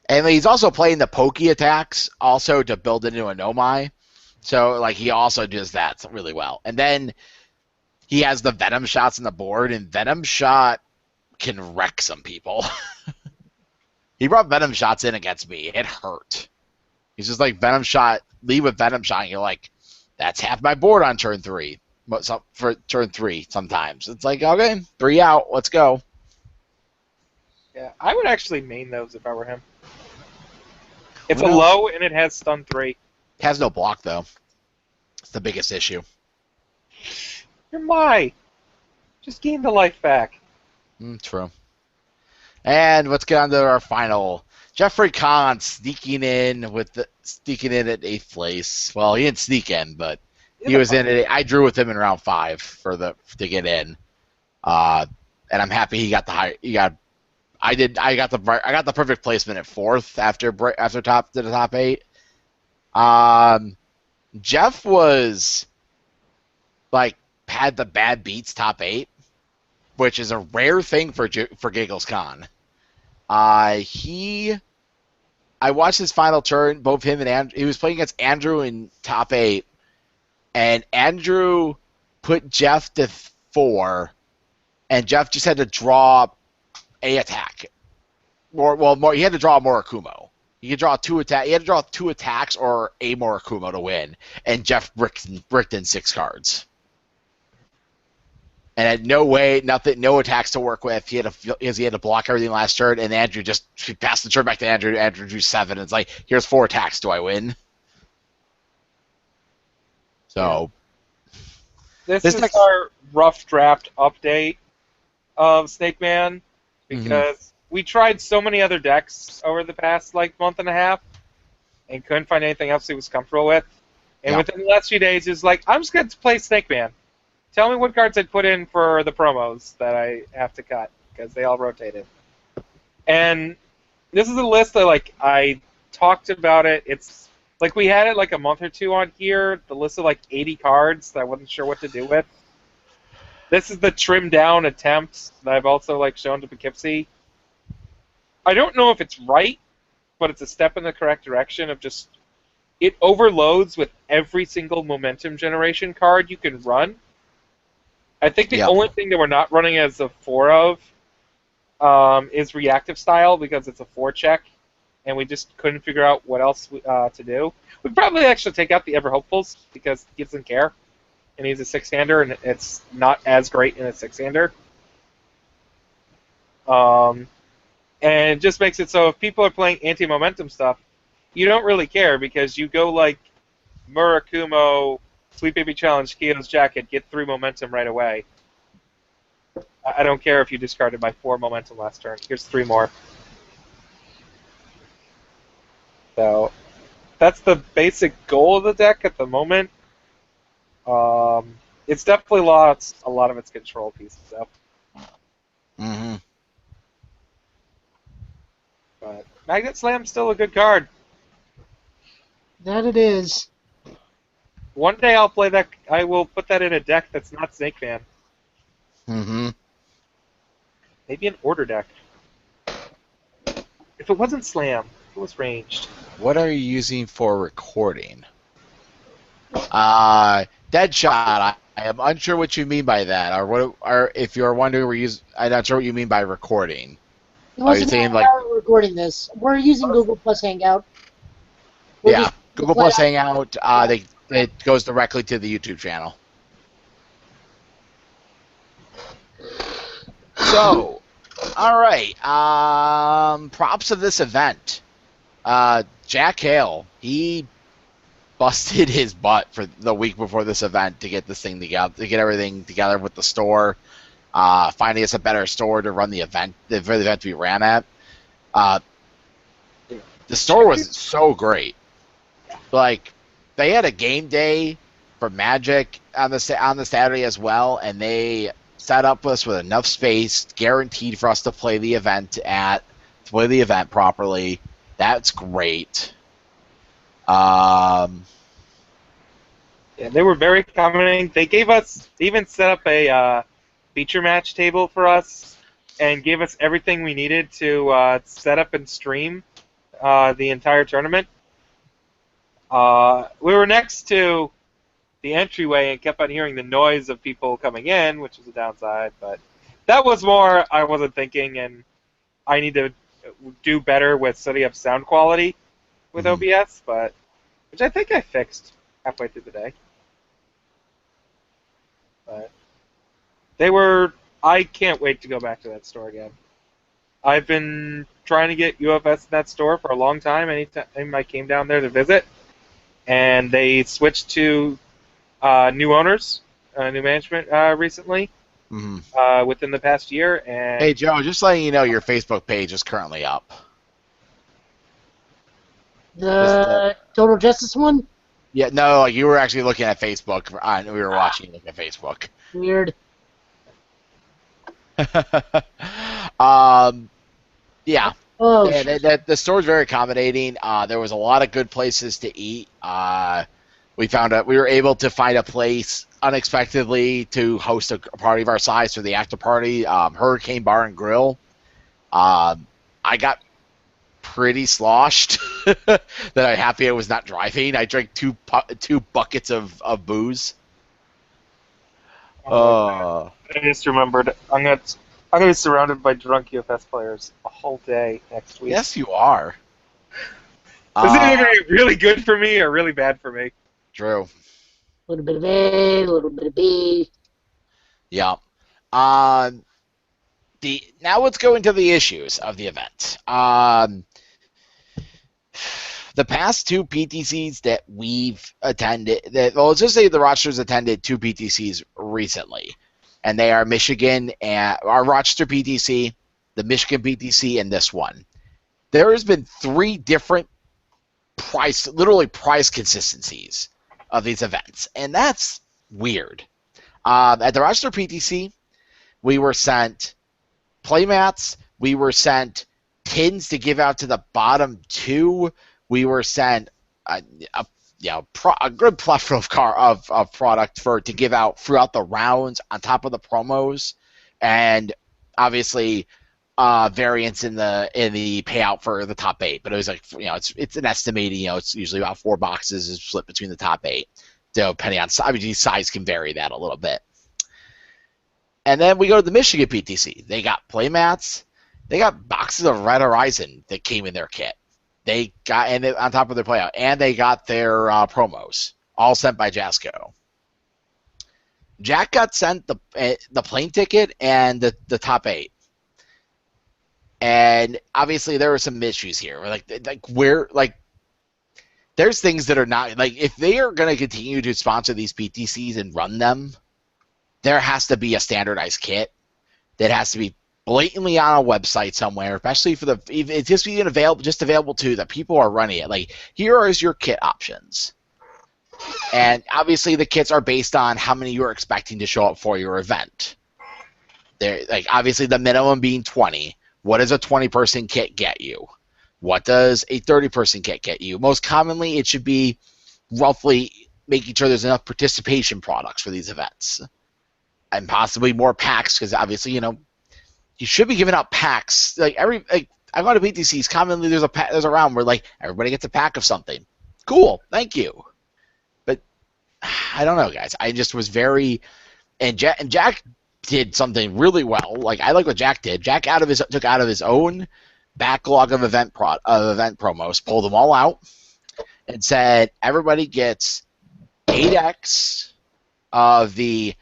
Speaker 1: And he's also playing the pokey attacks also to build into a Nomai. So like he also does that really well. And then he has the Venom shots on the board, and Venom shot can wreck some people. He brought Venom shots in against me. It hurt. He's just like, Venom shot, leave with Venom shot, and you're like, that's half my board on turn 3. For turn 3 sometimes. It's like, okay, 3 out, let's go.
Speaker 3: Yeah, I would actually main those if I were him. It's a low and it has stun 3.
Speaker 1: It has no block though. It's the biggest issue.
Speaker 3: You're my. Just gain the life back.
Speaker 1: True. And let's get on to our final. Jeffrey Kahn sneaking in at 8th place. Well, he didn't sneak in, but he was in it. I drew with him in round 5 to get in. And I'm happy he got the high. I got the perfect placement at 4th after the top 8. Jeff was like had the bad beats top 8, which is a rare thing for Giggles Khan. I watched his final turn. Both him and Andrew. He was playing against Andrew in top 8, and Andrew put Jeff to 4, and Jeff just had to draw a attack. More. He had to draw a Murakumo. He could draw 2 attack. He had to draw 2 attacks or a Murakumo to win, and Jeff bricked in 6 cards. And had no attacks to work with. He had to block everything last turn, and Andrew just passed the turn back to Andrew. Andrew drew 7. And it's like, here's 4 attacks. Do I win? So
Speaker 3: this is our rough draft update of Snake Man, because we tried so many other decks over the past month and a half and couldn't find anything else he was comfortable with. And within the last few days, he was like, I'm just going to play Snake Man. Tell me what cards I'd put in for the promos that I have to cut, because they all rotated. And this is a list that, I talked about it. It's we had it a month or 2 on here, the list of 80 cards that I wasn't sure what to do with. This is the trimmed down attempt that I've also shown to Poughkeepsie. I don't know if it's right, but it's a step in the correct direction of just, it overloads with every single momentum generation card you can run. I think the only thing that we're not running as a 4 of is reactive style, because it's a 4-check, and we just couldn't figure out what else to do. We'd probably actually take out the Ever Hopefuls, because he doesn't care, and he's a 6-hander, and it's not as great in a 6-hander. And it just makes it so if people are playing anti-momentum stuff, you don't really care, because you go Murakumo, Sweet Baby Challenge, Kyo's Jacket, get 3 momentum right away. I don't care if you discarded my 4 momentum last turn. Here's 3 more. So that's the basic goal of the deck at the moment. it's definitely lost a lot of its control pieces up.
Speaker 1: Mm-hmm.
Speaker 3: But Magnet Slam's still a good card.
Speaker 2: That it is.
Speaker 3: One day I'll play that. I will put that in a deck that's not Snake Man.
Speaker 1: Mm-hmm.
Speaker 3: Maybe an order deck. If it wasn't Slam, if it was ranged.
Speaker 1: What are you using for recording? Deadshot. I am unsure what you mean by that, or what, or if you're wondering, I'm not sure what you mean by recording.
Speaker 2: It
Speaker 1: Are you
Speaker 2: wasn't
Speaker 1: saying
Speaker 2: how
Speaker 1: like,
Speaker 2: we're recording this. We're using Google Plus Hangout. We're
Speaker 1: yeah,
Speaker 2: just
Speaker 1: Google
Speaker 2: play
Speaker 1: Plus Hangout? It goes directly to the YouTube channel. So, all right. Props of this event. Jack Hale, he busted his butt for the week before this event to get this thing together, to get everything together with the store. Finding us a better store to run the event, for the event to be ran at. The store was so great. Like, they had a game day for Magic on the Saturday as well, and they set up us with enough space, guaranteed for us to play the event properly. That's great.
Speaker 3: Yeah, they were very accommodating. They even set up a feature match table for us and gave us everything we needed to set up and stream the entire tournament. We were next to the entryway and kept on hearing the noise of people coming in, which was a downside, but that was more I wasn't thinking, and I need to do better with setting up sound quality with OBS, which I think I fixed halfway through the day. But I can't wait to go back to that store again. I've been trying to get UFS in that store for a long time. Anytime I came down there to visit, and they switched to new owners, new management recently, within the past year. And
Speaker 1: hey, Joe, just letting you know, your Facebook page is currently up.
Speaker 2: The Total Justice one?
Speaker 1: Yeah, no, like you were actually looking at Facebook. We were watching you look at Facebook.
Speaker 2: Weird.
Speaker 1: Yeah.
Speaker 2: Oh,
Speaker 1: The store's very accommodating. There was a lot of good places to eat. We were able to find a place unexpectedly to host a party of our size for the after party. Hurricane Bar and Grill. I got pretty sloshed that I'm happy I was not driving. I drank two buckets of booze.
Speaker 3: I just remembered I'm gonna be surrounded by drunk UFS players a whole day next week.
Speaker 1: Yes, you are.
Speaker 3: This is either gonna be really good for me or really bad for me.
Speaker 1: True.
Speaker 2: a little bit of A, a little bit of B.
Speaker 1: Yeah. Now let's go into the issues of the event. The past two PTCs that we've attended, let's just say the Rochester's attended two PTCs recently, and they are Michigan and our Rochester PTC, the Michigan PTC, and this one. There has been three different price consistencies of these events, and that's weird. At the Rochester PTC, we were sent playmats, we were sent tins to give out to the bottom two. We were sent a good plethora of product to give out throughout the rounds on top of the promos, and obviously variants in the payout for the top 8. But it was like, it's an estimated, it's usually about 4 boxes is split between the top 8. So depending on size can vary that a little bit. And then we go to the Michigan PTC. They got playmats. They got boxes of Red Horizon that came in their kit. They got on top of their playout, and they got their promos, all sent by Jasco. Jack got sent the plane ticket and the top 8, and obviously there were some issues here. There's things that are not if they are going to continue to sponsor these PTCs and run them, there has to be a standardized kit that has to be blatantly on a website somewhere, especially for it's just being available to the people who are running it. Here is your kit options. And obviously the kits are based on how many you're expecting to show up for your event. They're like obviously the minimum being 20. What does a 20-person kit get you? What does a 30-person kit get you? Most commonly, it should be roughly making sure there's enough participation products for these events. And possibly more packs, because obviously, you should be giving out packs. Like I go to PTCs, commonly there's a round where like everybody gets a pack of something. Cool, thank you. But I don't know, guys. I just was very and Jack did something really well. Like I like what Jack did. Jack took out of his own backlog of event promos, pulled them all out, and said everybody gets 8x of the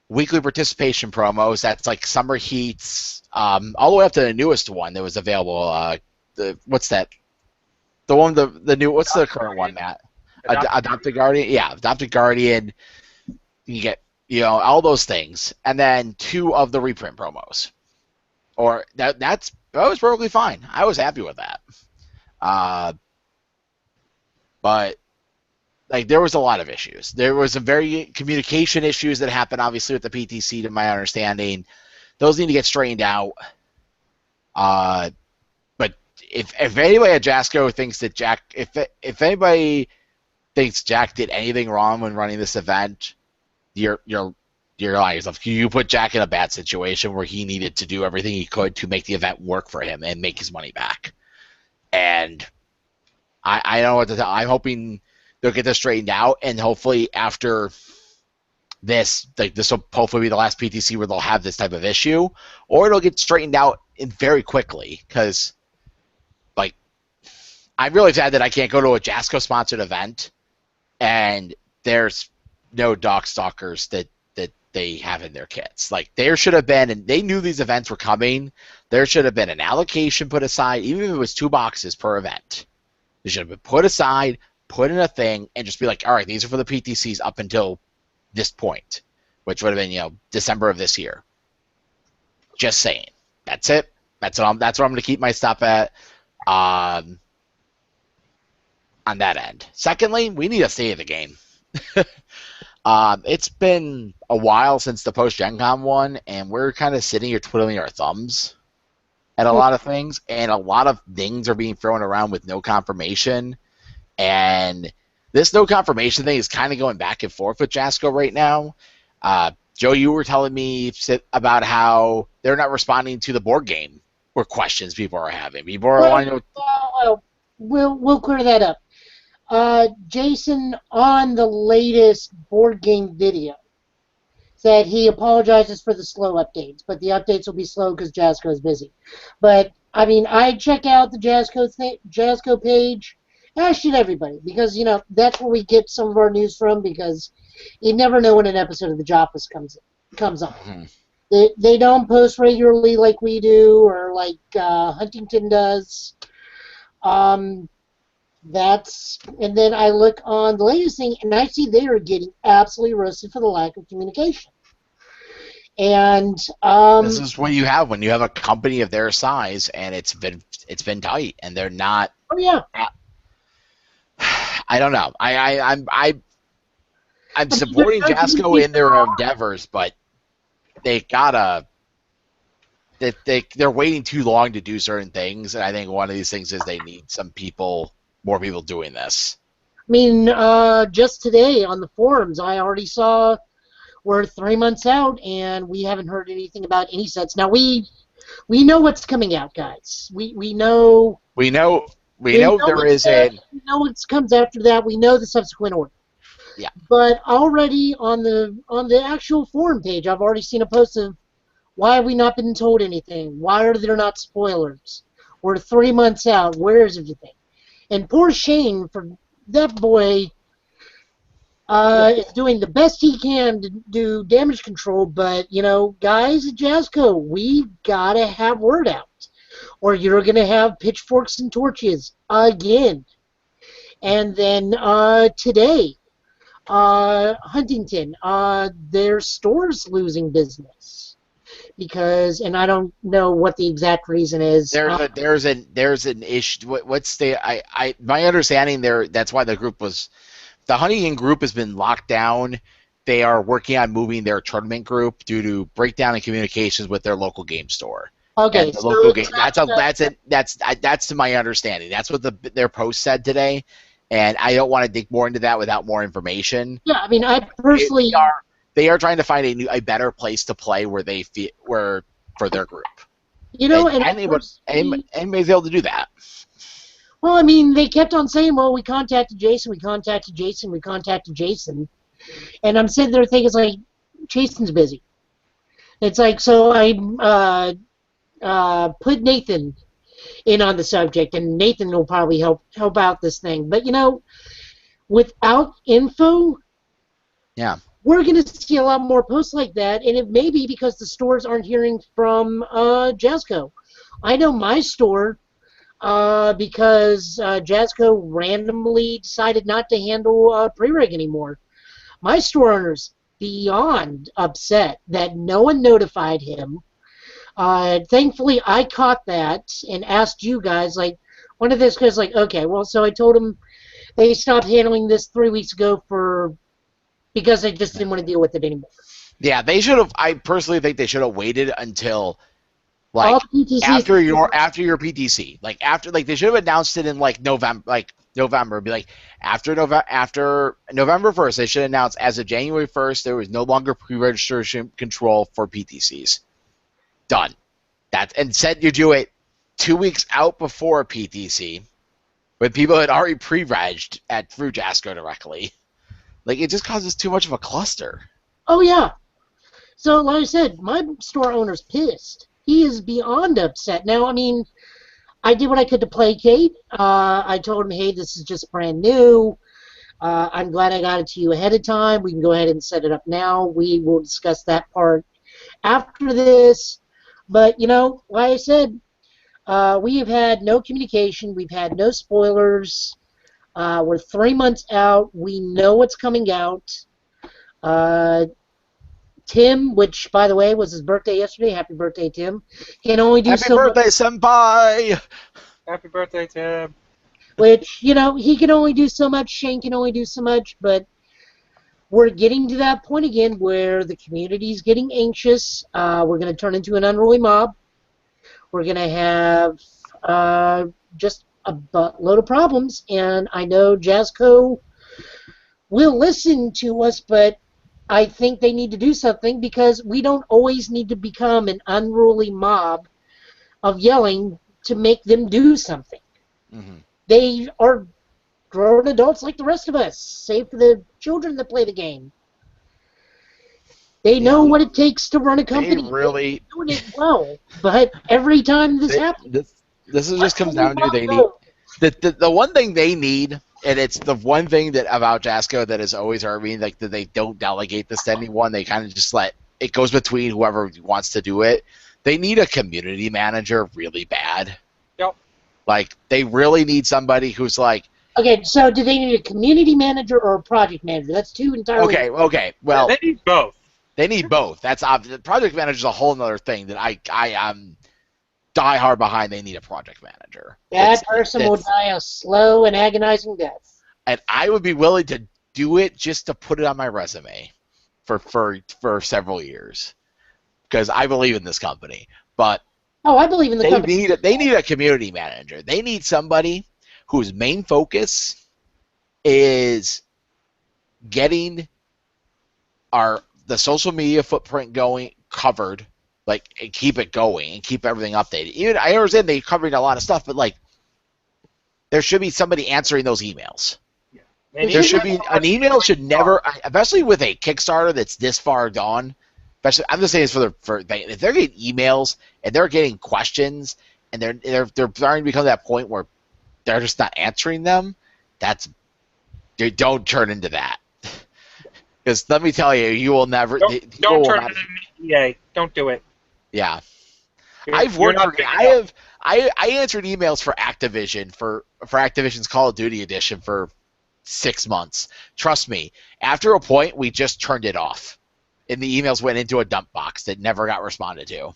Speaker 1: weekly participation promos. That's like Summer Heats, all the way up to the newest one that was available. What's that? The one, the new. What's the current one, Matt? Adopted Guardian. Yeah, Adopted Guardian. You get all those things, and then 2 of the reprint promos. Or that was perfectly fine. I was happy with that. But like there was a lot of issues. There was some very communication issues that happened, obviously, with the PTC, to my understanding. Those need to get straightened out. But if anybody at Jasco thinks that if anybody thinks Jack did anything wrong when running this event, you're lying yourself. You put Jack in a bad situation where he needed to do everything he could to make the event work for him and make his money back. And I don't know what to tell. I'm hoping they'll get this straightened out, and hopefully after this, like this will hopefully be the last PTC where they'll have this type of issue, or it'll get straightened out very quickly. Because, like, I'm really sad that I can't go to a Jasco sponsored event, and there's no Doc Stalkers that they have in their kits. Like, there should have been, and they knew these events were coming, there should have been an allocation put aside, even if it was 2 boxes per event. They should have been put aside, put in a thing, and just be like, all right, these are for the PTCs up until this point, which would have been, December of this year. Just saying. That's it. That's what I'm going to keep my stop at on that end. Secondly, we need a state of the game. It's been a while since the post-Gen Con one, and we're kind of sitting here twiddling our thumbs at a lot of things, and a lot of things are being thrown around with no confirmation. And this no confirmation thing is kind of going back and forth with Jasco right now. Joe, you were telling me about how they're not responding to the board game or questions people are having. People are wanting to...
Speaker 2: We'll clear that up. Jason, on the latest board game video, said he apologizes for the slow updates, but the updates will be slow because Jasco is busy. But, I mean, I check out the Jasco page, as should everybody, because, that's where we get some of our news from, because you never know when an episode of the Joppas comes on. Mm-hmm. They don't post regularly like we do, or like Huntington does. And then I look on the latest thing, and I see they are getting absolutely roasted for the lack of communication. And
Speaker 1: this is what you have when you have a company of their size, and it's been tight, and they're not.
Speaker 2: Oh yeah.
Speaker 1: I don't know. I'm supporting Jasco in their endeavors, but they're waiting too long to do certain things, and I think one of these things is they need more people doing this.
Speaker 2: I mean, just today on the forums, I already saw we're 3 months out, and we haven't heard anything about any sets. Now we know what's coming out, guys. We know.
Speaker 1: We know there is a.
Speaker 2: We know what comes after that. We know the subsequent order.
Speaker 1: Yeah.
Speaker 2: But already on the actual forum page, I've already seen a post of why have we not been told anything? Why are there not spoilers? We're 3 months out. Where is everything? And poor Shane, for that boy, is doing the best he can to do damage control. But guys at Jasco, we gotta have word out, or you're gonna have pitchforks and torches again. And then today, Huntington, their store's losing business because, and I don't know what the exact reason is. There's
Speaker 1: an issue. What's my understanding there? That's why the group was the Huntington group has been locked down. They are working on moving their tournament group due to breakdown in communications with their local game store.
Speaker 2: Okay,
Speaker 1: And the
Speaker 2: so
Speaker 1: local game,
Speaker 2: it's not,
Speaker 1: that's to my understanding. That's what their post said today, and I don't want to dig more into that without more information.
Speaker 2: yeah, I mean, I
Speaker 1: They
Speaker 2: personally,
Speaker 1: they are trying to find a better place to play where they feel where for their group,
Speaker 2: and I personally,
Speaker 1: anybody's able to do that.
Speaker 2: well, I mean, they kept on saying, well, we contacted Jason, we contacted Jason, we contacted Jason, and I'm sitting there thinking, it's like, Jason's busy. It's like, so I put Nathan in on the subject, and Nathan will probably help out this thing. But without info,
Speaker 1: Yeah.
Speaker 2: we're going to see a lot more posts like that, and it may be because the stores aren't hearing from Jasco. I know my store, because Jasco randomly decided not to handle pre-reg anymore. My store owner's beyond upset that no one notified him. Thankfully, I caught that and asked you guys, like, one of this guys, like, okay, well, so I told him they stopped handling this 3 weeks ago because they just didn't want to deal with it anymore.
Speaker 1: Yeah, they should have. I personally think they should have waited until
Speaker 2: All
Speaker 1: like
Speaker 2: PTCs
Speaker 1: after your PTC, like they should have announced it in November. Be like after November 1st, they should announce as of January 1st there was no longer pre-registration control for PTCs. Done. And said you do it 2 weeks out before PTC, when people had already pre-regged through Jasco directly. Like, it just causes too much of a cluster.
Speaker 2: Oh, yeah. So, like I said, my store owner's pissed. He is beyond upset. Now, I mean, I did what I could to placate. I told him, hey, this is just brand new. I'm glad I got it to you ahead of time. We can go ahead and set it up now. We will discuss that part after this. But, like I said, we have had no communication. We've had no spoilers. We're 3 months out. We know what's coming out. Tim, which, by the way, was his birthday yesterday. Happy birthday, Tim. Can only do
Speaker 1: Happy
Speaker 2: so
Speaker 1: birthday,
Speaker 2: much,
Speaker 1: senpai!
Speaker 3: Happy birthday, Tim.
Speaker 2: which, he can only do so much. Shane can only do so much. But we're getting to that point again where the community's getting anxious. We're going to turn into an unruly mob. We're going to have just a buttload of problems, and I know Jasco will listen to us, but I think they need to do something because we don't always need to become an unruly mob of yelling to make them do something.
Speaker 1: Mm-hmm.
Speaker 2: They are grown adults like the rest of us, save for the children that play the game. They know what it takes to run a company.
Speaker 1: They really
Speaker 2: They're doing it well, but every time this happens,
Speaker 1: this just comes down to they need the one thing they need, and it's the one thing that about Jasco that is always hurt me, like that they don't delegate this to anyone. They kind of just let it goes between whoever wants to do it. They need a community manager really bad.
Speaker 3: Yep.
Speaker 1: Like they really need somebody who's like.
Speaker 2: Okay, so do they need a community manager or a project manager? That's two entirely.
Speaker 1: Okay. Well,
Speaker 3: they need both.
Speaker 1: They need both. That's obvious. Project manager is a whole other thing that I am die hard behind. They need a project manager.
Speaker 2: That person will die a slow and agonizing death.
Speaker 1: And I would be willing to do it just to put it on my resume for several years because I believe in this company. But
Speaker 2: I believe in the company.
Speaker 1: They need a community manager. They need somebody whose main focus is getting the social media footprint covered, like, and keep it going and keep everything updated. Even I understand they're covering a lot of stuff, but like, there should be somebody answering those emails.
Speaker 3: Yeah.
Speaker 1: There should be an email should never, especially with a Kickstarter that's this far gone. Especially, I'm just saying this if they're getting emails and they're getting questions and they're starting to become that point where they're just not answering them. Don't turn into that. Because let me tell you, you will never.
Speaker 3: Don't turn it into EA. Don't do it.
Speaker 1: Yeah, I've worked for. I answered emails for Activision for Activision's Call of Duty edition for 6 months. Trust me. After a point, we just turned it off, and the emails went into a dump box that never got responded to.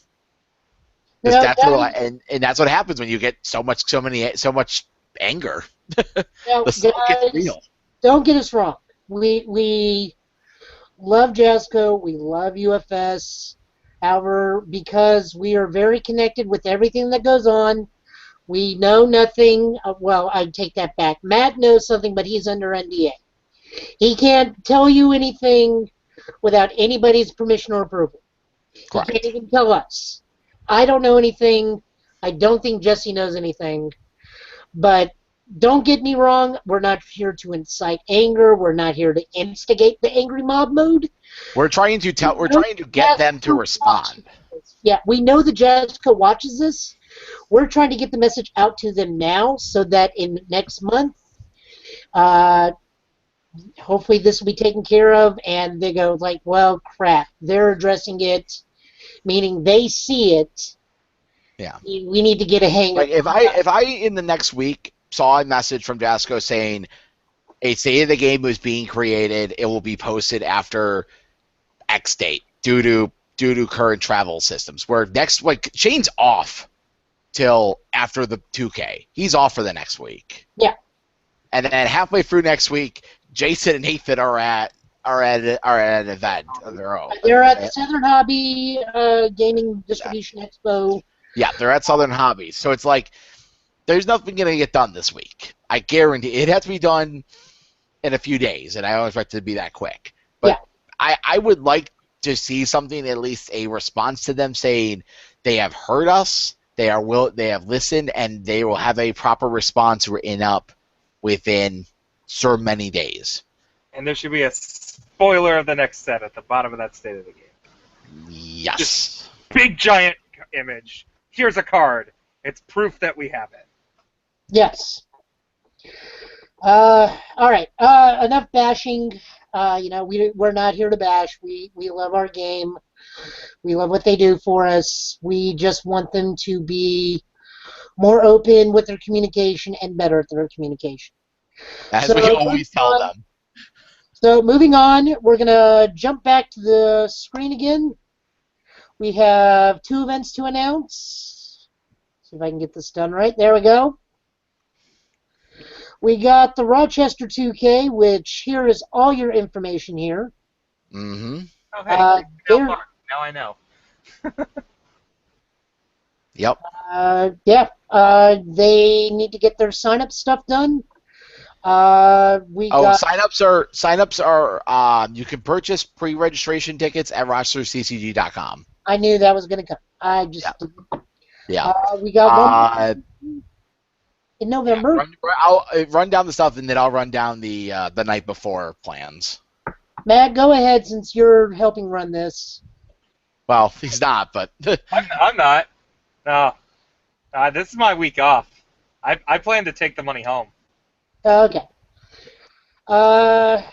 Speaker 1: That's what happens when you get so much anger. The smoke gets real.
Speaker 2: don't get us wrong. We love Jasco. We love UFS. However, because we are very connected with everything that goes on, we know nothing. Well, I take that back. Matt knows something, but he's under NDA. He can't tell you anything without anybody's permission or approval.
Speaker 1: Correct.
Speaker 2: He can't even tell us. I don't know anything. I don't think Jesse knows anything. But don't get me wrong. We're not here to incite anger. We're not here to instigate the angry mob mood.
Speaker 1: We're trying to tell. We're trying to get them to respond.
Speaker 2: Yeah, we know that Jessica watches this. We're trying to get the message out to them now so that in next month, hopefully this will be taken care of, and they go like, well, crap, they're addressing it, meaning they see it.
Speaker 1: Yeah.
Speaker 2: We need to get a hang
Speaker 1: Like
Speaker 2: of it.
Speaker 1: if I in the next week saw a message from Jasco saying a state of the game was being created, it will be posted after X date due to current travel systems. Where next, like, Shane's off till after the 2K. He's off for the next week.
Speaker 2: Yeah.
Speaker 1: And then halfway through next week, Jason and Nathan are at an event of their own.
Speaker 2: They're at the Southern Hobby Gaming Distribution Expo.
Speaker 1: Yeah, they're at Southern Hobbies. So it's like there's nothing going to get done this week. I guarantee it has to be done in a few days, and I don't expect it to be that quick. But yeah. I would like to see something, at least a response to them saying they have heard us, they have listened, and they will have a proper response written up within so many days.
Speaker 3: And there should be a spoiler of the next set at the bottom of that State of the Game.
Speaker 1: Yes.
Speaker 3: Just big giant image. Here's a card. It's proof that we have it.
Speaker 2: Yes. All right. Enough bashing. We're not here to bash. We love our game. We love what they do for us. We just want them to be more open with their communication and better at their communication.
Speaker 1: As we always tell them.
Speaker 2: So moving on, we're going to jump back to the screen again. We have 2 events to announce. See if I can get this done right. There we go. We got the Rochester 2K, which here is all your information here.
Speaker 1: Mm-hmm.
Speaker 3: Oh, hey, now I know.
Speaker 1: Yep.
Speaker 2: They need to get their sign-up stuff done.
Speaker 1: Sign-ups are you can purchase pre-registration tickets at rochesterccg.com.
Speaker 2: I knew that was going to come. I just
Speaker 1: Yeah.
Speaker 2: We got one in November.
Speaker 1: I'll run down the stuff, and then I'll run down the night before plans.
Speaker 2: Matt, go ahead since you're helping run this.
Speaker 1: Well, he's not, but
Speaker 3: I'm not. No, this is my week off. I plan to take the money home.
Speaker 2: Okay.
Speaker 1: All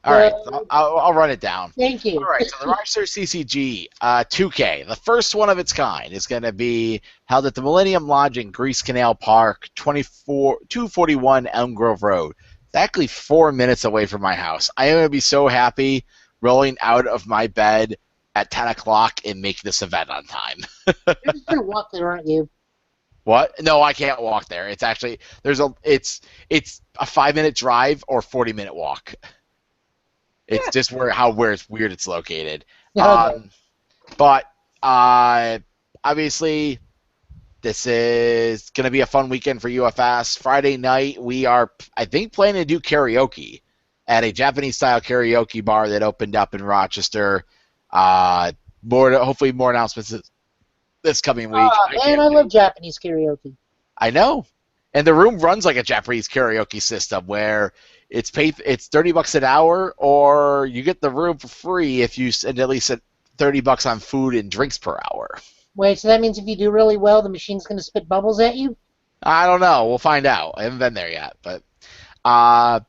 Speaker 1: right, I'll run it down.
Speaker 2: Thank you.
Speaker 1: All right, so the Rochester CCG 2K, the first one of its kind, is going to be held at the Millennium Lodge in Grease Canal Park, 241 Elm Grove Road. It's actually 4 minutes away from my house. I am going to be so happy rolling out of my bed at 10 o'clock and make this event on time.
Speaker 2: You're just going to walk there, aren't you?
Speaker 1: What? No, I can't walk there. It's actually it's a 5-minute drive or 40-minute walk. It's just where it's weird it's located.
Speaker 2: Okay.
Speaker 1: But obviously this is going to be a fun weekend for UFS. Friday night we are, I think, planning to do karaoke at a Japanese-style karaoke bar that opened up in Rochester. Hopefully more announcements this coming week.
Speaker 2: I love Japanese karaoke.
Speaker 1: I know. And the room runs like a Japanese karaoke system where it's $30 an hour, or you get the room for free if you spend at least $30 on food and drinks per hour.
Speaker 2: Wait, so that means if you do really well, the machine's going to spit bubbles at you?
Speaker 1: I don't know. We'll find out. I haven't been there yet. But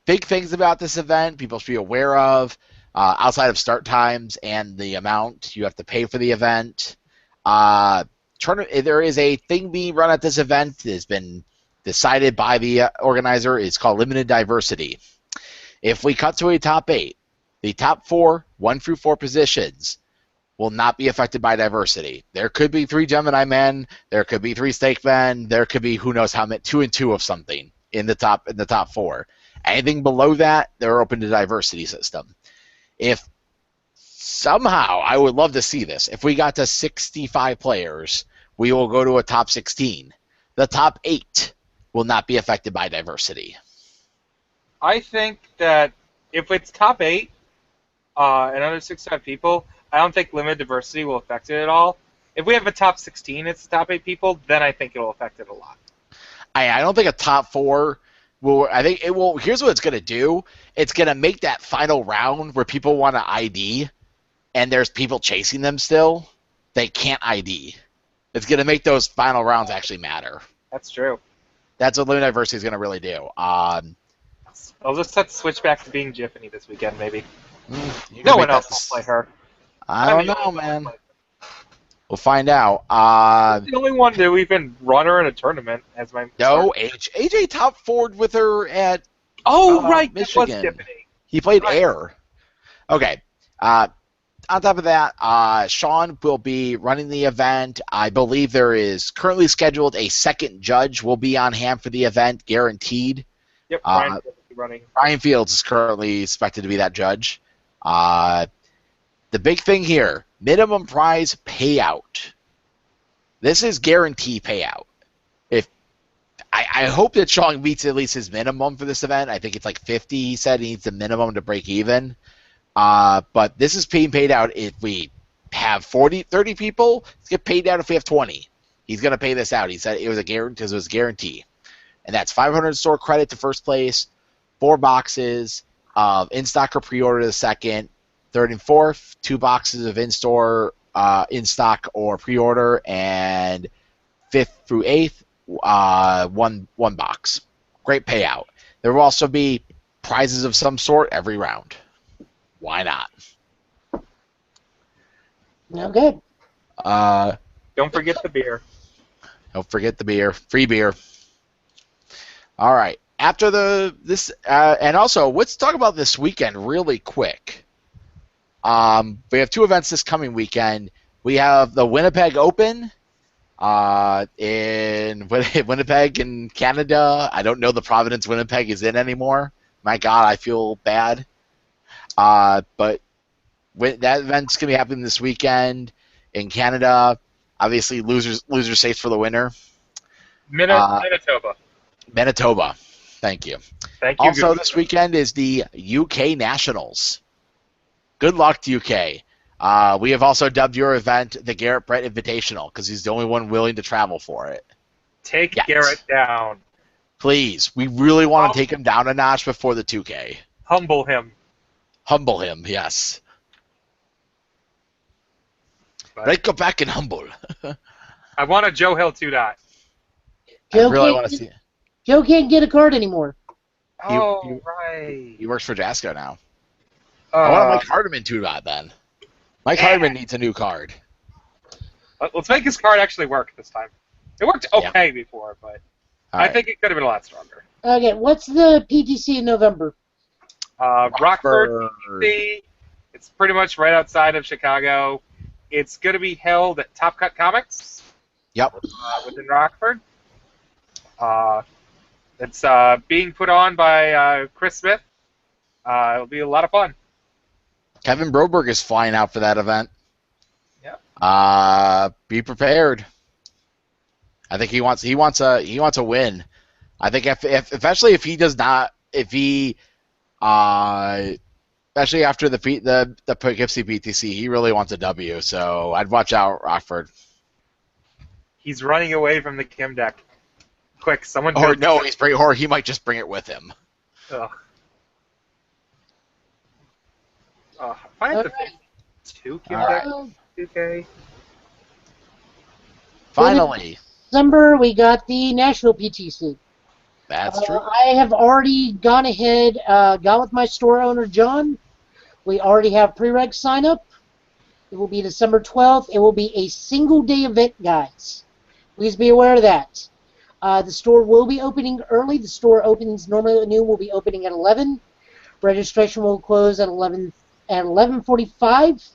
Speaker 1: big things about this event people should be aware of, outside of start times and the amount you have to pay for the event. There is a thing being run at this event that has been decided by the organizer. It's called Limited Diversity. If we cut to a top 8, the top 4, 1 through 4 positions will not be affected by diversity. There could be 3 Gemini men, there could be 3 Snake men, there could be who knows how many, 2 and 2 of something. in the top 4. Anything below that, they're open to diversity system. If somehow, I would love to see this. If we got to 65 players, we will go to a top 16. The top 8 will not be affected by diversity.
Speaker 3: I think that if it's top 8 and under 65 people, I don't think limited diversity will affect it at all. If we have a top 16, it's the top 8 people, then I think it'll affect it a lot.
Speaker 1: I don't think a top 4 will. I think it will. Here's what it's going to do. It's going to make that final round where people want to ID, and there's people chasing them still. They can't ID. It's going to make those final rounds actually matter.
Speaker 3: That's true.
Speaker 1: That's what limited diversity is going to really do.
Speaker 3: I'll just have to switch back to being Jiffany this weekend, maybe.
Speaker 1: No
Speaker 3: one else will play her.
Speaker 1: I don't know, man. We'll find out.
Speaker 3: I'm the only one to even run her in a tournament as my.
Speaker 1: No, AJ top 4'd with her at.
Speaker 3: Right,
Speaker 1: Michigan.
Speaker 3: That was Tiffany.
Speaker 1: He played air. Okay. On top of that, Sean will be running the event. I believe there is currently scheduled a second judge will be on hand for the event, guaranteed.
Speaker 3: Yep, Brian Fields will be running.
Speaker 1: Brian Fields is currently expected to be that judge. The big thing here, minimum prize payout. This is guarantee payout. If I hope that Sean meets at least his minimum for this event. I think it's like 50. He said he needs the minimum to break even. But this is being paid out if we have 30 people. It's get paid out if we have 20. He's going to pay this out. He said it was a guarantee. And that's 500 store credit to first place, 4 boxes of in-stock or pre-order to second, third and fourth, 2 boxes of in-store, in-stock or pre-order, and 5th through 8th, one box. Great payout. There will also be prizes of some sort every round. Why not?
Speaker 2: Okay.
Speaker 3: Don't forget the beer.
Speaker 1: Don't forget the beer. Free beer. All right. After this, and also let's talk about this weekend really quick. We have 2 events this coming weekend. We have the Winnipeg Open in Winnipeg in Canada. I don't know the province Winnipeg is in anymore. My God, I feel bad. But that event's going to be happening this weekend in Canada. Obviously, loser safe for the winner.
Speaker 3: Manitoba.
Speaker 1: Manitoba. Thank you.
Speaker 3: Thank you.
Speaker 1: Also, this weekend is the UK Nationals. Good luck to UK. We have also dubbed your event the Garrett Brett Invitational because he's the only one willing to travel for it.
Speaker 3: Take Garrett down.
Speaker 1: Please. We really want to take him down a notch before the 2K.
Speaker 3: Humble him.
Speaker 1: Humble him, yes. Right, go back and humble.
Speaker 3: I want a Joe Hill 2 dot.
Speaker 1: I really want to see it.
Speaker 2: Joe can't get a card anymore.
Speaker 3: Right.
Speaker 1: He works for Jasco now. I want Mike Hardiman 2 dot then. Mike Hardiman needs a new card.
Speaker 3: Let's make his card actually work this time. It worked okay before, but I think it could have been a lot stronger.
Speaker 2: Okay, what's the PTC in November?
Speaker 3: Rockford, PTC. It's pretty much right outside of Chicago. It's going to be held at Top Cut Comics.
Speaker 1: Yep.
Speaker 3: Within Rockford. It's being put on by Chris Smith. It'll be a lot of fun.
Speaker 1: Kevin Broberg is flying out for that event.
Speaker 3: Yeah.
Speaker 1: Be prepared. I think he wants a win. I think especially if he does not, especially after the Poughkeepsie PTC, he really wants a W. So I'd watch out, Rockford.
Speaker 3: He's running away from the Kim deck. Quick, someone.
Speaker 1: Or no, or he might just bring it with him.
Speaker 3: Ugh. If I have to pick 2 Kim decks, 2K.
Speaker 1: Finally.
Speaker 2: December, we got the Nashville PTC.
Speaker 1: That's true.
Speaker 2: I have already gone ahead, gone with my store owner, John. We already have pre-reg sign up. It will be December 12th. It will be a single-day event, guys. Please be aware of that. The store will be opening early. The store opens normally at noon. Will be opening at 11. Registration will close at 11:45.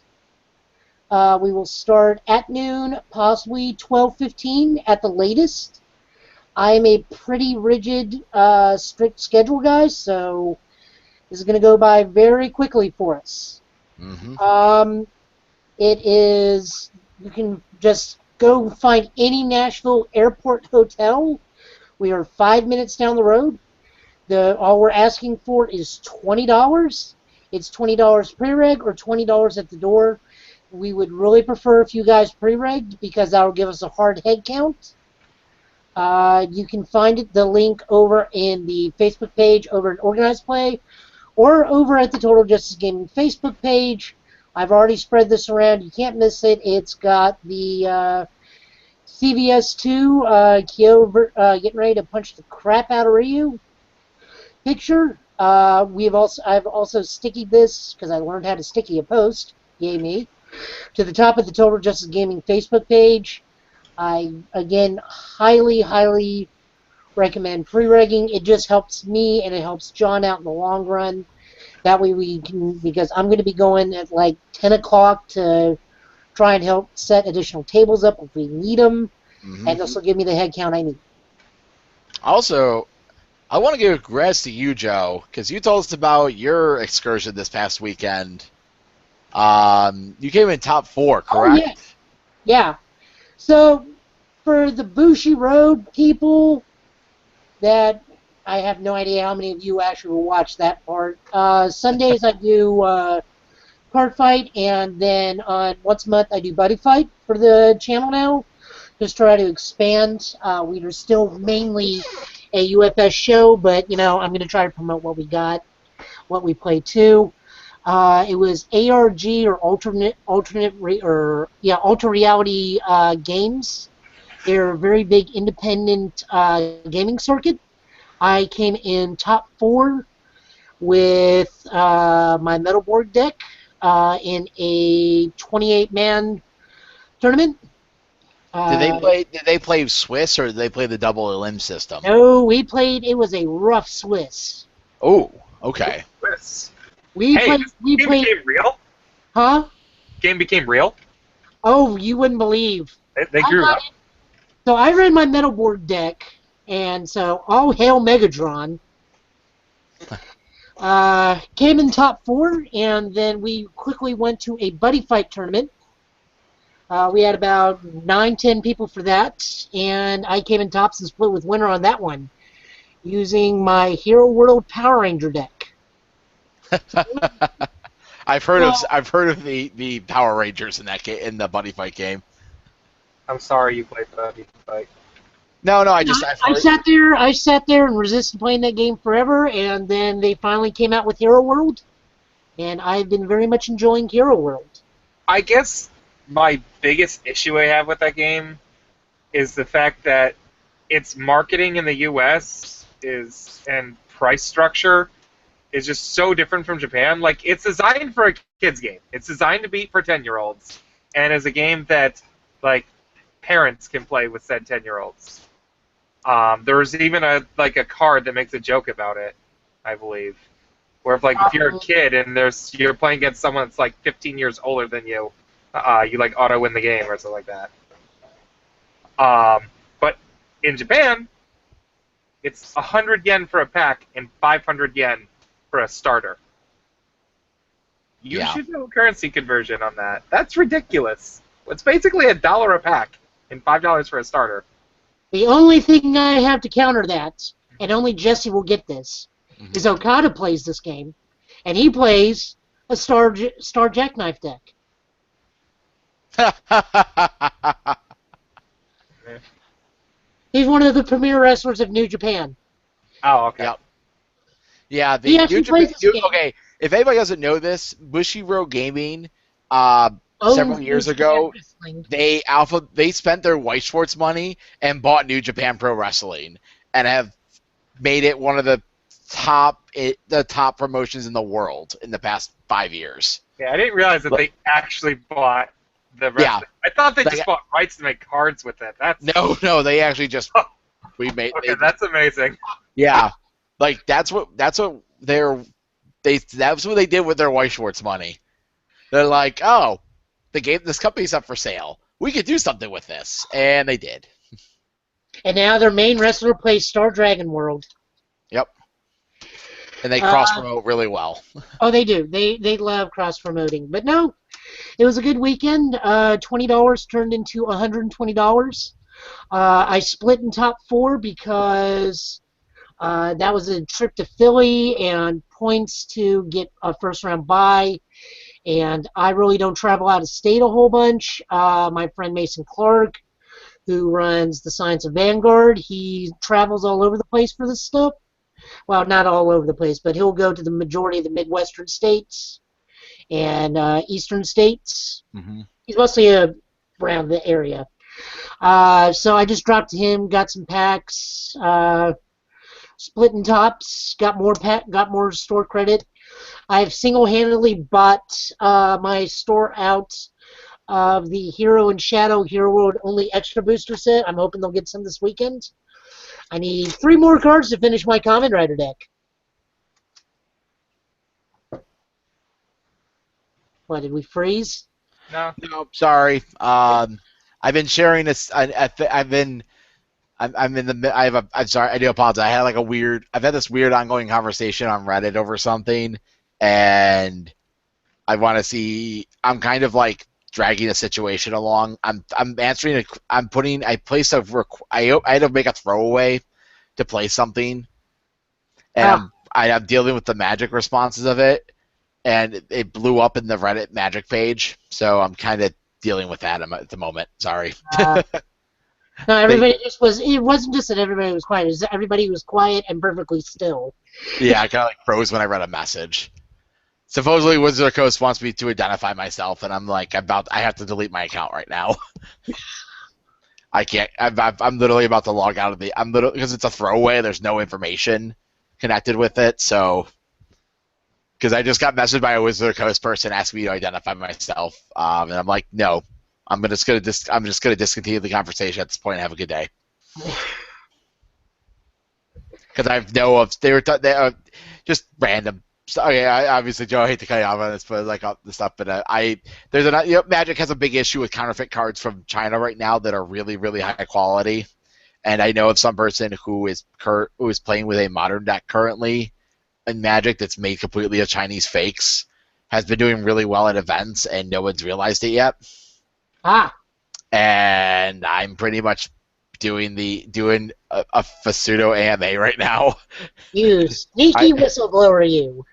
Speaker 2: We will start at noon, possibly 12:15 at the latest. I'm a pretty rigid, strict schedule guy, so this is going to go by very quickly for us.
Speaker 1: Mm-hmm.
Speaker 2: It is, you can just go find any Nashville airport hotel. We are 5 minutes down the road. All we're asking for is $20. It's $20 pre-reg or $20 at the door. We would really prefer if you guys pre-regged because that will give us a hard head count. You can find the link over in the Facebook page over at Organized Play or over at the Total Justice Gaming Facebook page. I've already spread this around. You can't miss it. It's got the CVS2 Kyo getting ready to punch the crap out of Ryu picture. I've also stickied this because I learned how to sticky a post. Yay me! To the top of the Total Justice Gaming Facebook page. I again highly recommend pre-regging. It just helps me and it helps John out in the long run. That way we can, because I'm going to be going at like 10 o'clock to try and help set additional tables up if we need them,
Speaker 1: Mm-hmm.
Speaker 2: and this will give me the head count I need.
Speaker 1: Also, I want to give congrats to you, Joe, because you told us about your excursion this past weekend. You came in top 4, correct?
Speaker 2: Oh, yeah. So, for the Bushi Road people, that I have no idea how many of you actually will watch that part. Sundays I do card fight, and then once a month I do buddy fight for the channel now. Just try to expand. We are still mainly a UFS show, but I'm going to try to promote what we got, what we play too. It was ARG or ultra reality games. They're a very big independent gaming circuit. I came in top 4 with my Metal Board deck in a 28-man tournament.
Speaker 1: Did they play Swiss or did they play the double limb system?
Speaker 2: No, it was a rough Swiss.
Speaker 1: Oh, okay.
Speaker 3: Swiss.
Speaker 2: We played.
Speaker 3: Became real?
Speaker 2: Huh?
Speaker 3: Game became real?
Speaker 2: Oh, you wouldn't believe.
Speaker 3: They grew up.
Speaker 2: So I ran my Metal Board deck, and so all hail Megatron. Came in top 4, and then we quickly went to a buddy fight tournament. We had about 9-10 people for that, and I came in tops and split with winner on that one, using my Hero World Power Ranger deck.
Speaker 1: I've heard of the Power Rangers in the buddy fight game.
Speaker 3: I'm sorry you played buddy fight.
Speaker 1: No, I
Speaker 2: sat there and resisted playing that game forever, and then they finally came out with Hero World, and I've been very much enjoying Hero World.
Speaker 3: I guess my biggest issue I have with that game is the fact that its marketing in the U.S. and price structure is just so different from Japan. Like, it's designed for a kid's game. It's designed to be for 10-year-olds, and is a game that, like, parents can play with said 10-year-olds. There's even a card that makes a joke about it, I believe. Where if you're a kid and you're playing against someone that's like 15 years older than you, you like auto win the game or something like that. But in Japan, it's 100 yen for a pack and 500 yen for a starter. You should know currency conversion on that. That's ridiculous. It's basically $1 a pack and $5 for a starter.
Speaker 2: The only thing I have to counter that, and only Jesse will get this, is Okada plays this game, and he plays a Star Jackknife deck. He's one of the premier wrestlers of New Japan.
Speaker 3: Oh, okay.
Speaker 1: Yep. Yeah,
Speaker 2: He actually plays this game.
Speaker 1: Okay, if anybody doesn't know this, Bushiroad Gaming, several years ago, they spent their White Schwartz money and bought New Japan Pro Wrestling, and have made it one of the top promotions in the world in the past 5 years.
Speaker 3: Yeah, I didn't realize that they actually bought the wrestling. Yeah. I thought they just bought rights to make cards with it.
Speaker 1: No, they actually just
Speaker 3: that's amazing.
Speaker 1: Yeah, like that's what they did with their White Schwartz money. They're like, oh, this company's up for sale. We could do something with this, and they did.
Speaker 2: And now their main wrestler plays Star Dragon World.
Speaker 1: Yep. And they
Speaker 2: Uh,
Speaker 1: cross promote really well.
Speaker 2: oh, they do. They love cross promoting. But no, it was a good weekend. $20 turned into $120. I split in top four because that was a trip to Philly and points to get a first round bye. And I really don't travel out of state a whole bunch. My friend Mason Clark, who runs the Science of Vanguard, he travels all over the place for this stuff. Well, not all over the place, but he'll go to the majority of the Midwestern states and Eastern states.
Speaker 1: Mm-hmm.
Speaker 2: He's mostly around the area. So I just dropped to him, got some packs, splitting tops, got more store credit. I've single-handedly bought my store out of the Hero and Shadow Hero World only extra booster set. I'm hoping they'll get some this weekend. I need 3 more cards to finish my Kamen Rider deck. What, did we freeze?
Speaker 3: No.
Speaker 1: Nope, sorry. I've been sharing this. I've been. I'm in the. I'm sorry. I do apologize. I had like a weird. I've had this weird ongoing conversation on Reddit over something, and I want to see. I'm kind of like dragging a situation along. I'm answering. I'm putting. I placed a. I had to make a throwaway to play something, and I'm dealing with the magic responses of it, and it blew up in the Reddit magic page. So I'm kind of dealing with that at the moment. Sorry.
Speaker 2: No, everybody just was. It wasn't just that everybody was quiet. It was that everybody was quiet and perfectly still.
Speaker 1: Yeah, I kind of like froze when I read a message. Supposedly, Wizard of the Coast wants me to identify myself, and I'm like, I have to delete my account right now. I can't. I'm literally about to log out of the. I'm literally because it's a throwaway. There's no information connected with it, so. Because I just got messaged by a Wizard of the Coast person asking me to identify myself, and I'm like, no. I'm just gonna discontinue the conversation at this point and have a good day. Because I know of they are just random. So, okay, obviously, Joe, I hate to cut you off on this, but like all the stuff. But Magic has a big issue with counterfeit cards from China right now that are really, really high quality. And I know of some person who is playing with a modern deck currently in Magic that's made completely of Chinese fakes, has been doing really well at events, and no one's realized it yet. And I'm pretty much doing a pseudo AMA right now.
Speaker 2: You sneaky whistleblower, you.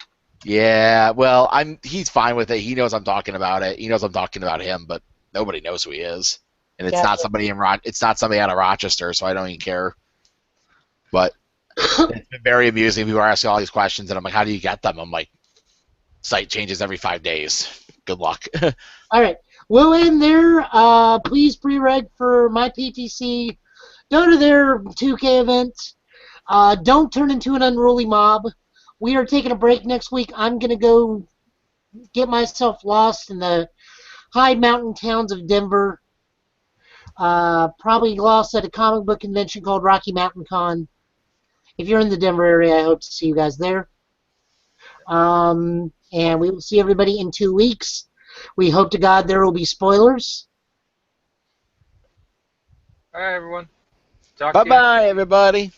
Speaker 1: Yeah, well, he's fine with it. He knows I'm talking about it. He knows I'm talking about him, but nobody knows who he is. And it's not somebody it's not somebody out of Rochester, so I don't even care. But it's been very amusing. People are asking all these questions, and I'm like, how do you get them? I'm like, site changes every 5 days. Good luck.
Speaker 2: All right. We'll end there. Please pre-reg for my PTC. Go to their 2K event. Don't turn into an unruly mob. We are taking a break next week. I'm going to go get myself lost in the high mountain towns of Denver. Probably lost at a comic book convention called Rocky Mountain Con. If you're in the Denver area, I hope to see you guys there. And we will see everybody in 2 weeks. We hope to God there will be spoilers.
Speaker 3: All right, everyone.
Speaker 1: Bye-bye, everybody.